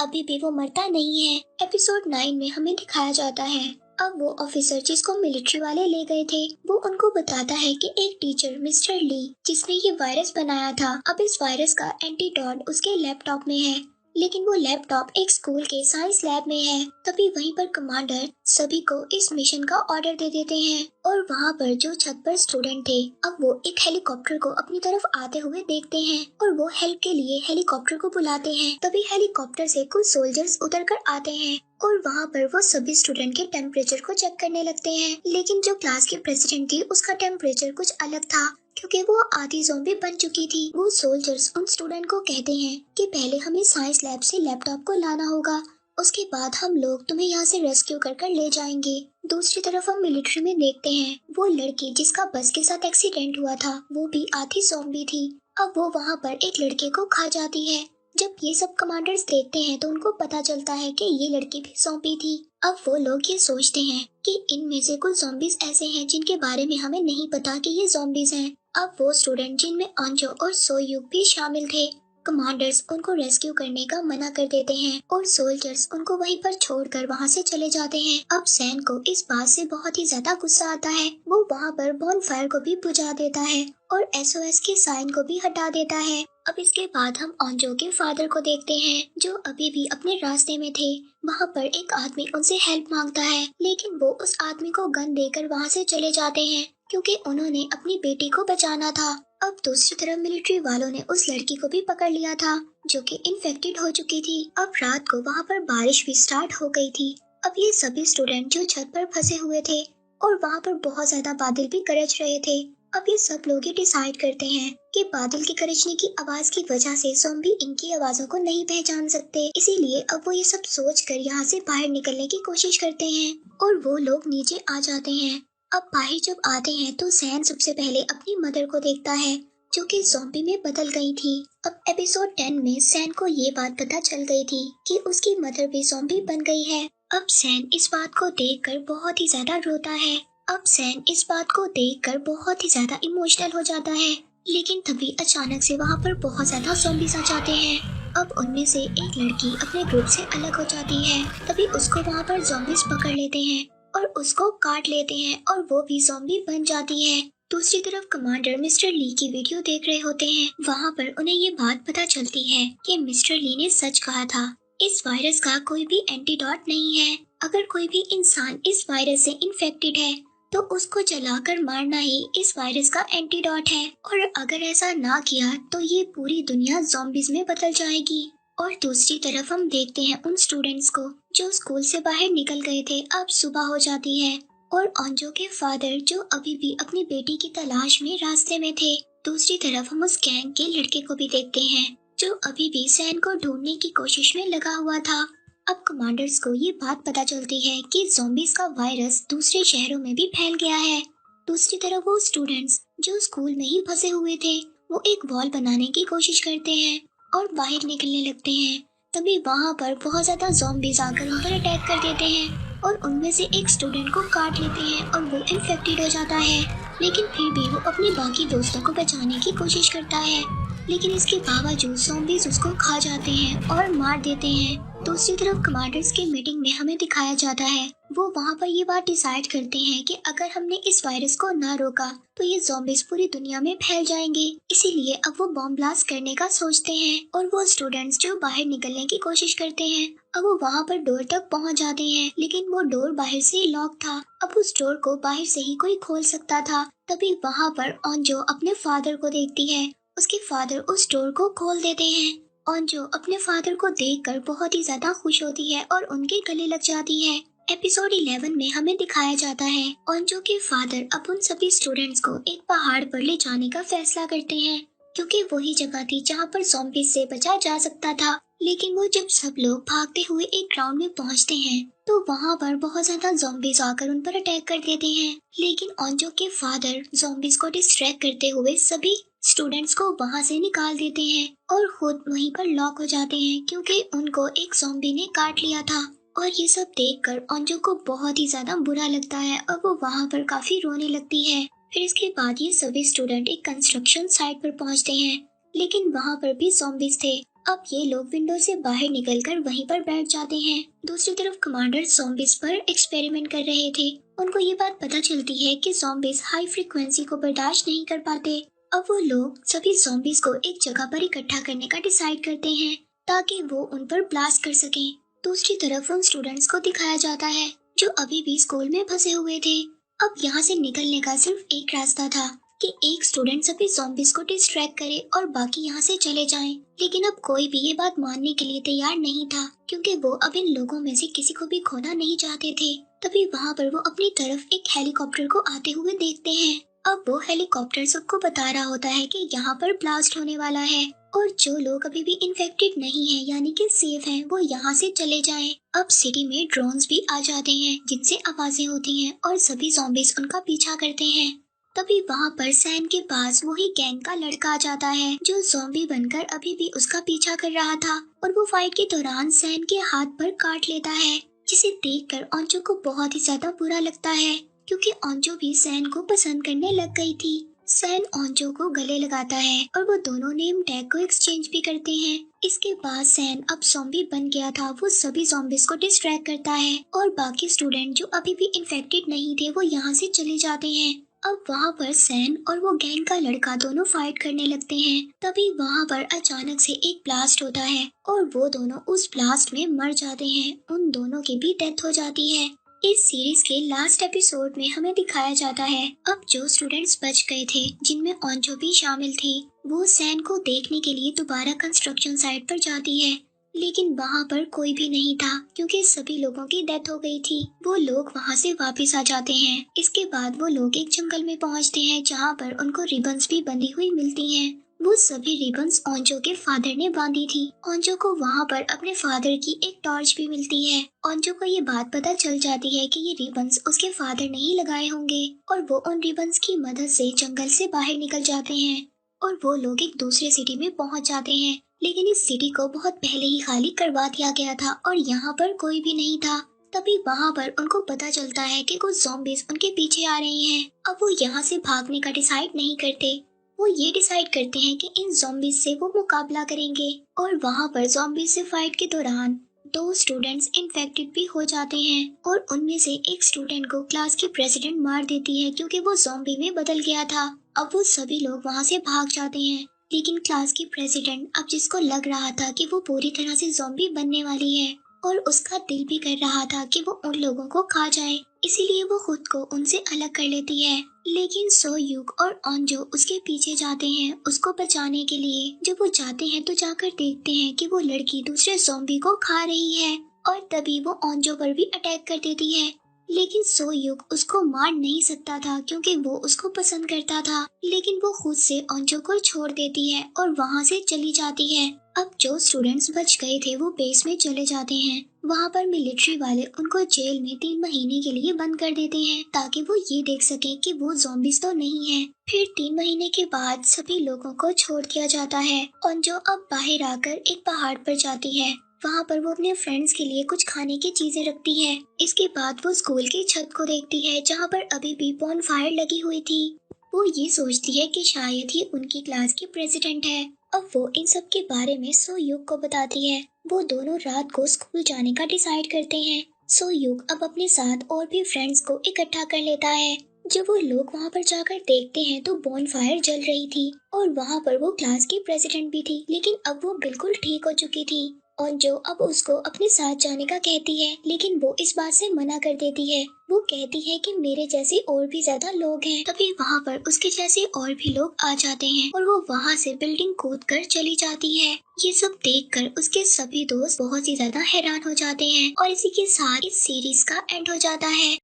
अभी भी वो मरता नहीं है। एपिसोड 9 में हमें दिखाया जाता है अब वो ऑफिसर जिसको मिलिट्री वाले ले गए थे वो उनको बताता है कि एक टीचर मिस्टर ली जिसने ये वायरस बनाया था, अब इस वायरस का एंटीडोट उसके लैपटॉप में है, लेकिन वो लैपटॉप एक स्कूल के साइंस लैब में है। तभी वहीं पर कमांडर सभी को इस मिशन का ऑर्डर दे देते हैं और वहाँ पर जो छत पर स्टूडेंट थे अब वो एक हेलीकॉप्टर को अपनी तरफ आते हुए देखते हैं और वो हेल्प के लिए हेलीकॉप्टर को बुलाते हैं। तभी हेलीकॉप्टर से कुछ सोल्जर्स उतर कर आते हैं और वहाँ पर वो सभी स्टूडेंट के टेम्परेचर को चेक करने लगते हैं, लेकिन जो क्लास की प्रेसिडेंट थी उसका टेम्परेचर कुछ अलग था क्योंकि वो आधी ज़ॉम्बी बन चुकी थी। वो सोल्जर्स उन स्टूडेंट को कहते हैं कि पहले हमें साइंस लैब से लैपटॉप को लाना होगा, उसके बाद हम लोग तुम्हें यहाँ से रेस्क्यू कर कर ले जाएंगे। दूसरी तरफ हम मिलिट्री में देखते हैं वो लड़की जिसका बस के साथ एक्सीडेंट हुआ था वो भी आधी ज़ॉम्बी थी। अब वो वहाँ पर एक लड़के को खा जाती है। जब ये सब कमांडर्स देखते हैं तो उनको पता चलता है कि ये लड़की भी ज़ॉम्बी थी। अब वो लोग ये सोचते हैं कि इनमें से कुछ ज़ॉम्बीज ऐसे हैं जिनके बारे में हमें नहीं पता कि ये ज़ॉम्बीज हैं। अब वो स्टूडेंट जिनमें अंजो और सोयूक भी शामिल थे, कमांडर्स उनको रेस्क्यू करने का मना कर देते हैं और सोल्जर्स उनको वहीं पर छोड़कर वहाँ से चले जाते हैं। अब सैन को इस बात से बहुत ही ज्यादा गुस्सा आता है। वो वहाँ पर बॉनफायर को भी बुझा देता है और SOS के साइन को भी हटा देता है। अब इसके बाद हम अंजो के फादर को देखते हैं जो अभी भी अपने रास्ते में थे। वहाँ पर एक आदमी उनसे हेल्प मांगता है, लेकिन वो उस आदमी को गन देकर वहाँ से चले जाते हैं क्योंकि उन्होंने अपनी बेटी को बचाना था। अब दूसरी तरफ मिलिट्री वालों ने उस लड़की को भी पकड़ लिया था जो कि इन्फेक्टेड हो चुकी थी। अब रात को वहाँ पर बारिश भी स्टार्ट हो गई थी। अब ये सभी स्टूडेंट जो छत पर फंसे हुए थे और वहाँ पर बहुत ज्यादा बादल भी गरज रहे थे। अब ये सब लोग ये डिसाइड करते हैं कि बादल के गरजने की आवाज की वजह से ज़ॉम्बी इनकी आवाजों को नहीं पहचान सकते, इसीलिए अब वो ये सब सोच कर यहाँ से बाहर निकलने की कोशिश करते हैं और वो लोग नीचे आ जाते हैं। अब बाहर जब आते हैं तो सैन सबसे पहले अपनी मदर को देखता है जो कि ज़ॉम्बी में बदल गई थी। अब एपिसोड 10 में सैन को ये बात पता चल गई थी कि उसकी मदर भी ज़ॉम्बी बन गई है। अब सैन इस बात को देखकर बहुत ही ज्यादा रोता है। अब सैन इस बात को देखकर बहुत ही ज्यादा इमोशनल हो जाता है, लेकिन तभी अचानक से वहाँ पर बहुत ज्यादा ज़ॉम्बीज़ आ जाते हैं। अब उनमें से एक लड़की अपने ग्रुप से अलग हो जाती है। तभी उसको वहाँ पर ज़ॉम्बीज़ पकड़ लेते हैं और उसको काट लेते हैं और वो भी ज़ॉम्बी बन जाती है। दूसरी तरफ कमांडर मिस्टर ली की वीडियो देख रहे होते हैं। वहाँ पर उन्हें ये बात पता चलती है कि मिस्टर ली ने सच कहा था, इस वायरस का कोई भी एंटीडोट नहीं है। अगर कोई भी इंसान इस वायरस से इन्फेक्टेड है तो उसको जलाकर मारना ही इस वायरस का एंटीडोट है, और अगर ऐसा ना किया तो ये पूरी दुनिया ज़ॉम्बीज़ में बदल जाएगी। और दूसरी तरफ हम देखते हैं उन स्टूडेंट्स को जो स्कूल से बाहर निकल गए थे। अब सुबह हो जाती है और अंजो के फादर जो अभी भी अपनी बेटी की तलाश में रास्ते में थे। दूसरी तरफ हम उस गैंग के लड़के को भी देखते हैं जो अभी भी सैन को ढूंढने की कोशिश में लगा हुआ था। अब कमांडर्स को ये बात पता चलती है कि ज़ॉम्बीज़ का वायरस दूसरे शहरों में भी फैल गया है। दूसरी तरफ वो स्टूडेंट्स जो स्कूल में ही फंसे हुए थे वो एक वॉल बनाने की कोशिश करते हैं और बाहर निकलने लगते हैं। तभी वहाँ पर बहुत ज्यादा ज़ॉम्बीज़ आकर उन पर अटैक कर देते हैं और उनमें से एक स्टूडेंट को काट लेते हैं और वो इन्फेक्टेड हो जाता है, लेकिन फिर भी वो अपने बाकी दोस्तों को बचाने की कोशिश करता है। लेकिन इसके बावजूद ज़ॉम्बीज उसको खा जाते हैं और मार देते हैं। दूसरी तरफ कमांडर्स की मीटिंग में हमें दिखाया जाता है, वो वहाँ पर ये बात डिसाइड करते हैं कि अगर हमने इस वायरस को ना रोका तो ये ज़ॉम्बीज पूरी दुनिया में फैल जाएंगे। इसीलिए अब वो बॉम्ब ब्लास्ट करने का सोचते हैं और वो स्टूडेंट्स जो बाहर निकलने की कोशिश करते हैं, अब वो वहाँ पर डोर तक पहुँच जाते हैं, लेकिन वो डोर बाहर से लॉक था। अब उस डोर को बाहर से ही कोई खोल सकता था। तभी वहाँ पर ओंजो अपने फादर को देखती है। उसके फादर उस डोर को खोल देते हैं। ओंजो अपने फादर को देखकर बहुत ही ज्यादा खुश होती है और उनके गले लग जाती है। एपिसोड 11 में हमें दिखाया जाता है ओंजो के फादर अब उन सभी स्टूडेंट्स को एक पहाड़ पर ले जाने का फैसला करते हैं, क्योंकि वही जगह थी जहाँ पर ज़ॉम्बीज से बचा जा सकता था। लेकिन वो जब सब लोग भागते हुए एक ग्राउंड में पहुँचते हैं तो वहाँ पर बहुत ज्यादा ज़ॉम्बीज आकर उन पर अटैक कर देते हैं। लेकिन ओंजो के फादर ज़ॉम्बीज को डिस्ट्रैक्ट करते हुए सभी स्टूडेंट्स को वहाँ से निकाल देते हैं और खुद वहीं पर लॉक हो जाते हैं, क्योंकि उनको एक ज़ॉम्बी ने काट लिया था। और ये सब देखकर ओंजो को बहुत ही ज्यादा बुरा लगता है और वो वहाँ पर काफी रोने लगती है। फिर इसके बाद ये सभी स्टूडेंट एक कंस्ट्रक्शन साइट पर पहुँचते हैं, लेकिन वहाँ पर भी ज़ॉम्बीज थे। अब ये लोग विंडो से बाहर निकलकर वहीं पर बैठ जाते हैं। दूसरी तरफ कमांडर ज़ॉम्बीज पर एक्सपेरिमेंट कर रहे थे। उनको ये बात पता चलती है कि ज़ॉम्बीज हाई फ्रीक्वेंसी को बर्दाश्त नहीं कर पाते। अब वो लोग सभी ज़ॉम्बीज को एक जगह पर इकट्ठा करने का डिसाइड करते हैं ताकि वो उन पर ब्लास्ट कर सकें। दूसरी तरफ उन स्टूडेंट्स को दिखाया जाता है जो अभी भी स्कूल में फंसे हुए थे। अब यहाँ से निकलने का सिर्फ एक रास्ता था कि एक स्टूडेंट सभी ज़ॉम्बीज को डिस्ट्रैक्ट करे और बाकी यहाँ से चले जाएं। लेकिन अब कोई भी ये बात मानने के लिए तैयार नहीं था, क्योंकि वो अब इन लोगों में से किसी को भी खोना नहीं चाहते थे। तभी वहाँ पर वो अपनी तरफ एक हेलीकॉप्टर को आते हुए देखते हैं। अब वो हेलीकॉप्टर सबको बता रहा होता है कि यहाँ पर ब्लास्ट होने वाला है और जो लोग अभी भी इन्फेक्टेड नहीं हैं, यानी कि सेफ हैं, वो यहाँ से चले जाएं। अब सिटी में ड्रोन्स भी आ जाते हैं जिनसे आवाजें होती हैं और सभी ज़ॉम्बीज उनका पीछा करते हैं। तभी वहाँ पर सैन के पास वही गैंग का लड़का आ जाता है जो ज़ॉम्बी बनकर अभी भी उसका पीछा कर रहा था और वो फाइट के दौरान सैन के हाथ पर काट लेता है, जिसे देखकर ओंजो को बहुत ही ज्यादा बुरा लगता है, क्योंकि ओंजो भी सैन को पसंद करने लग गई थी। सैन ओंजो को गले लगाता है और वो दोनों नेम टैग को एक्सचेंज भी करते हैं। इसके बाद सैन अब ज़ॉम्बी बन गया था, वो सभी ज़ॉम्बीज को डिस्ट्रैक्ट करता है और बाकी स्टूडेंट जो अभी भी इन्फेक्टेड नहीं थे वो यहाँ से चले जाते हैं। अब वहाँ पर सैन और वो गैंग का लड़का दोनों फाइट करने लगते हैं। तभी वहाँ पर अचानक से एक ब्लास्ट होता है और वो दोनों उस ब्लास्ट में मर जाते हैं। उन दोनों की भी डेथ हो जाती है। इस सीरीज के लास्ट एपिसोड में हमें दिखाया जाता है अब जो स्टूडेंट्स बच गए थे, जिनमें ओंजो भी शामिल थी, वो सैन को देखने के लिए दोबारा कंस्ट्रक्शन साइट पर जाती है। लेकिन वहाँ पर कोई भी नहीं था, क्योंकि सभी लोगों की डेथ हो गई थी। वो लोग वहाँ से वापस आ जाते हैं। इसके बाद वो लोग एक जंगल में पहुँचते हैं जहाँ पर उनको रिबन्स भी बंधी हुई मिलती हैं। वो सभी रिबन्स ओंजो के फादर ने बांधी थी। ओंजो को वहाँ पर अपने फादर की एक टॉर्च भी मिलती है। ओंजो को ये बात पता चल जाती है कि ये रिबन्स उसके फादर ने ही लगाए होंगे और वो उन रिबन्स की मदद से जंगल से बाहर निकल जाते हैं और वो लोग एक दूसरे सिटी में पहुँच जाते हैं। लेकिन इस सिटी को बहुत पहले ही खाली करवा दिया गया था और यहाँ पर कोई भी नहीं था। तभी वहाँ पर उनको पता चलता है कि कुछ ज़ॉम्बीज उनके पीछे आ रहे हैं। अब वो यहाँ से भागने का डिसाइड नहीं करते, वो ये डिसाइड करते हैं कि इन ज़ॉम्बीज से वो मुकाबला करेंगे। और वहाँ पर ज़ॉम्बीज से फाइट के दौरान 2 स्टूडेंट्स इन्फेक्टेड भी हो जाते हैं और उनमें से एक स्टूडेंट को क्लास की प्रेसिडेंट मार देती है, क्योंकि वो ज़ॉम्बी में बदल गया था। अब वो सभी लोग वहाँ से भाग जाते हैं, लेकिन क्लास की प्रेसिडेंट अब जिसको लग रहा था कि वो पूरी तरह से ज़ॉम्बी बनने वाली है और उसका दिल भी कर रहा था कि वो उन लोगों को खा जाए, इसीलिए वो खुद को उनसे अलग कर लेती है। लेकिन सो युग और ओंजो उसके पीछे जाते हैं उसको बचाने के लिए। जब वो जाते हैं तो जाकर देखते हैं कि वो लड़की दूसरे ज़ॉम्बी को खा रही है और तभी वो ओंजो पर भी अटैक कर देती है। लेकिन सो युग उसको मार नहीं सकता था, क्योंकि वो उसको पसंद करता था। लेकिन वो खुद से ओंजो को छोड़ देती है और वहाँ से चली जाती है। अब जो स्टूडेंट्स बच गए थे वो बेस में चले जाते हैं। वहाँ पर मिलिट्री वाले उनको जेल में 3 महीने के लिए बंद कर देते हैं, ताकि वो ये देख सके कि वो ज़ॉम्बीज तो नहीं है। फिर 3 महीने के बाद सभी लोगों को छोड़ दिया जाता है और जो अब बाहर आकर एक पहाड़ पर जाती है। वहाँ पर वो अपने फ्रेंड्स के लिए कुछ खाने की चीजें रखती है। इसके बाद वो स्कूल की छत को देखती है जहाँ पर अभी भी बॉनफायर लगी हुई थी। वो ये सोचती है कि शायद ही उनकी क्लास की प्रेसिडेंट है अब वो इन सब के बारे में सोयूक को बताती है। वो दोनों रात को स्कूल जाने का डिसाइड करते हैं। सोयूक अब अपने साथ और भी फ्रेंड्स को इकट्ठा कर लेता है। जब वो लोग वहाँ पर जाकर देखते हैं तो बॉनफायर जल रही थी और वहाँ पर वो क्लास की प्रेसिडेंट भी थी, लेकिन अब वो बिल्कुल ठीक हो चुकी थी और जो अब उसको अपने साथ जाने का कहती है, लेकिन वो इस बात से मना कर देती है। वो कहती है कि मेरे जैसे और भी ज्यादा लोग हैं। तभी वहाँ पर उसके जैसे और भी लोग आ जाते हैं और वो वहाँ से बिल्डिंग कूद कर चली जाती है। ये सब देखकर उसके सभी दोस्त बहुत ही ज्यादा हैरान हो जाते हैं और इसी के साथ इस सीरीज का एंड हो जाता है।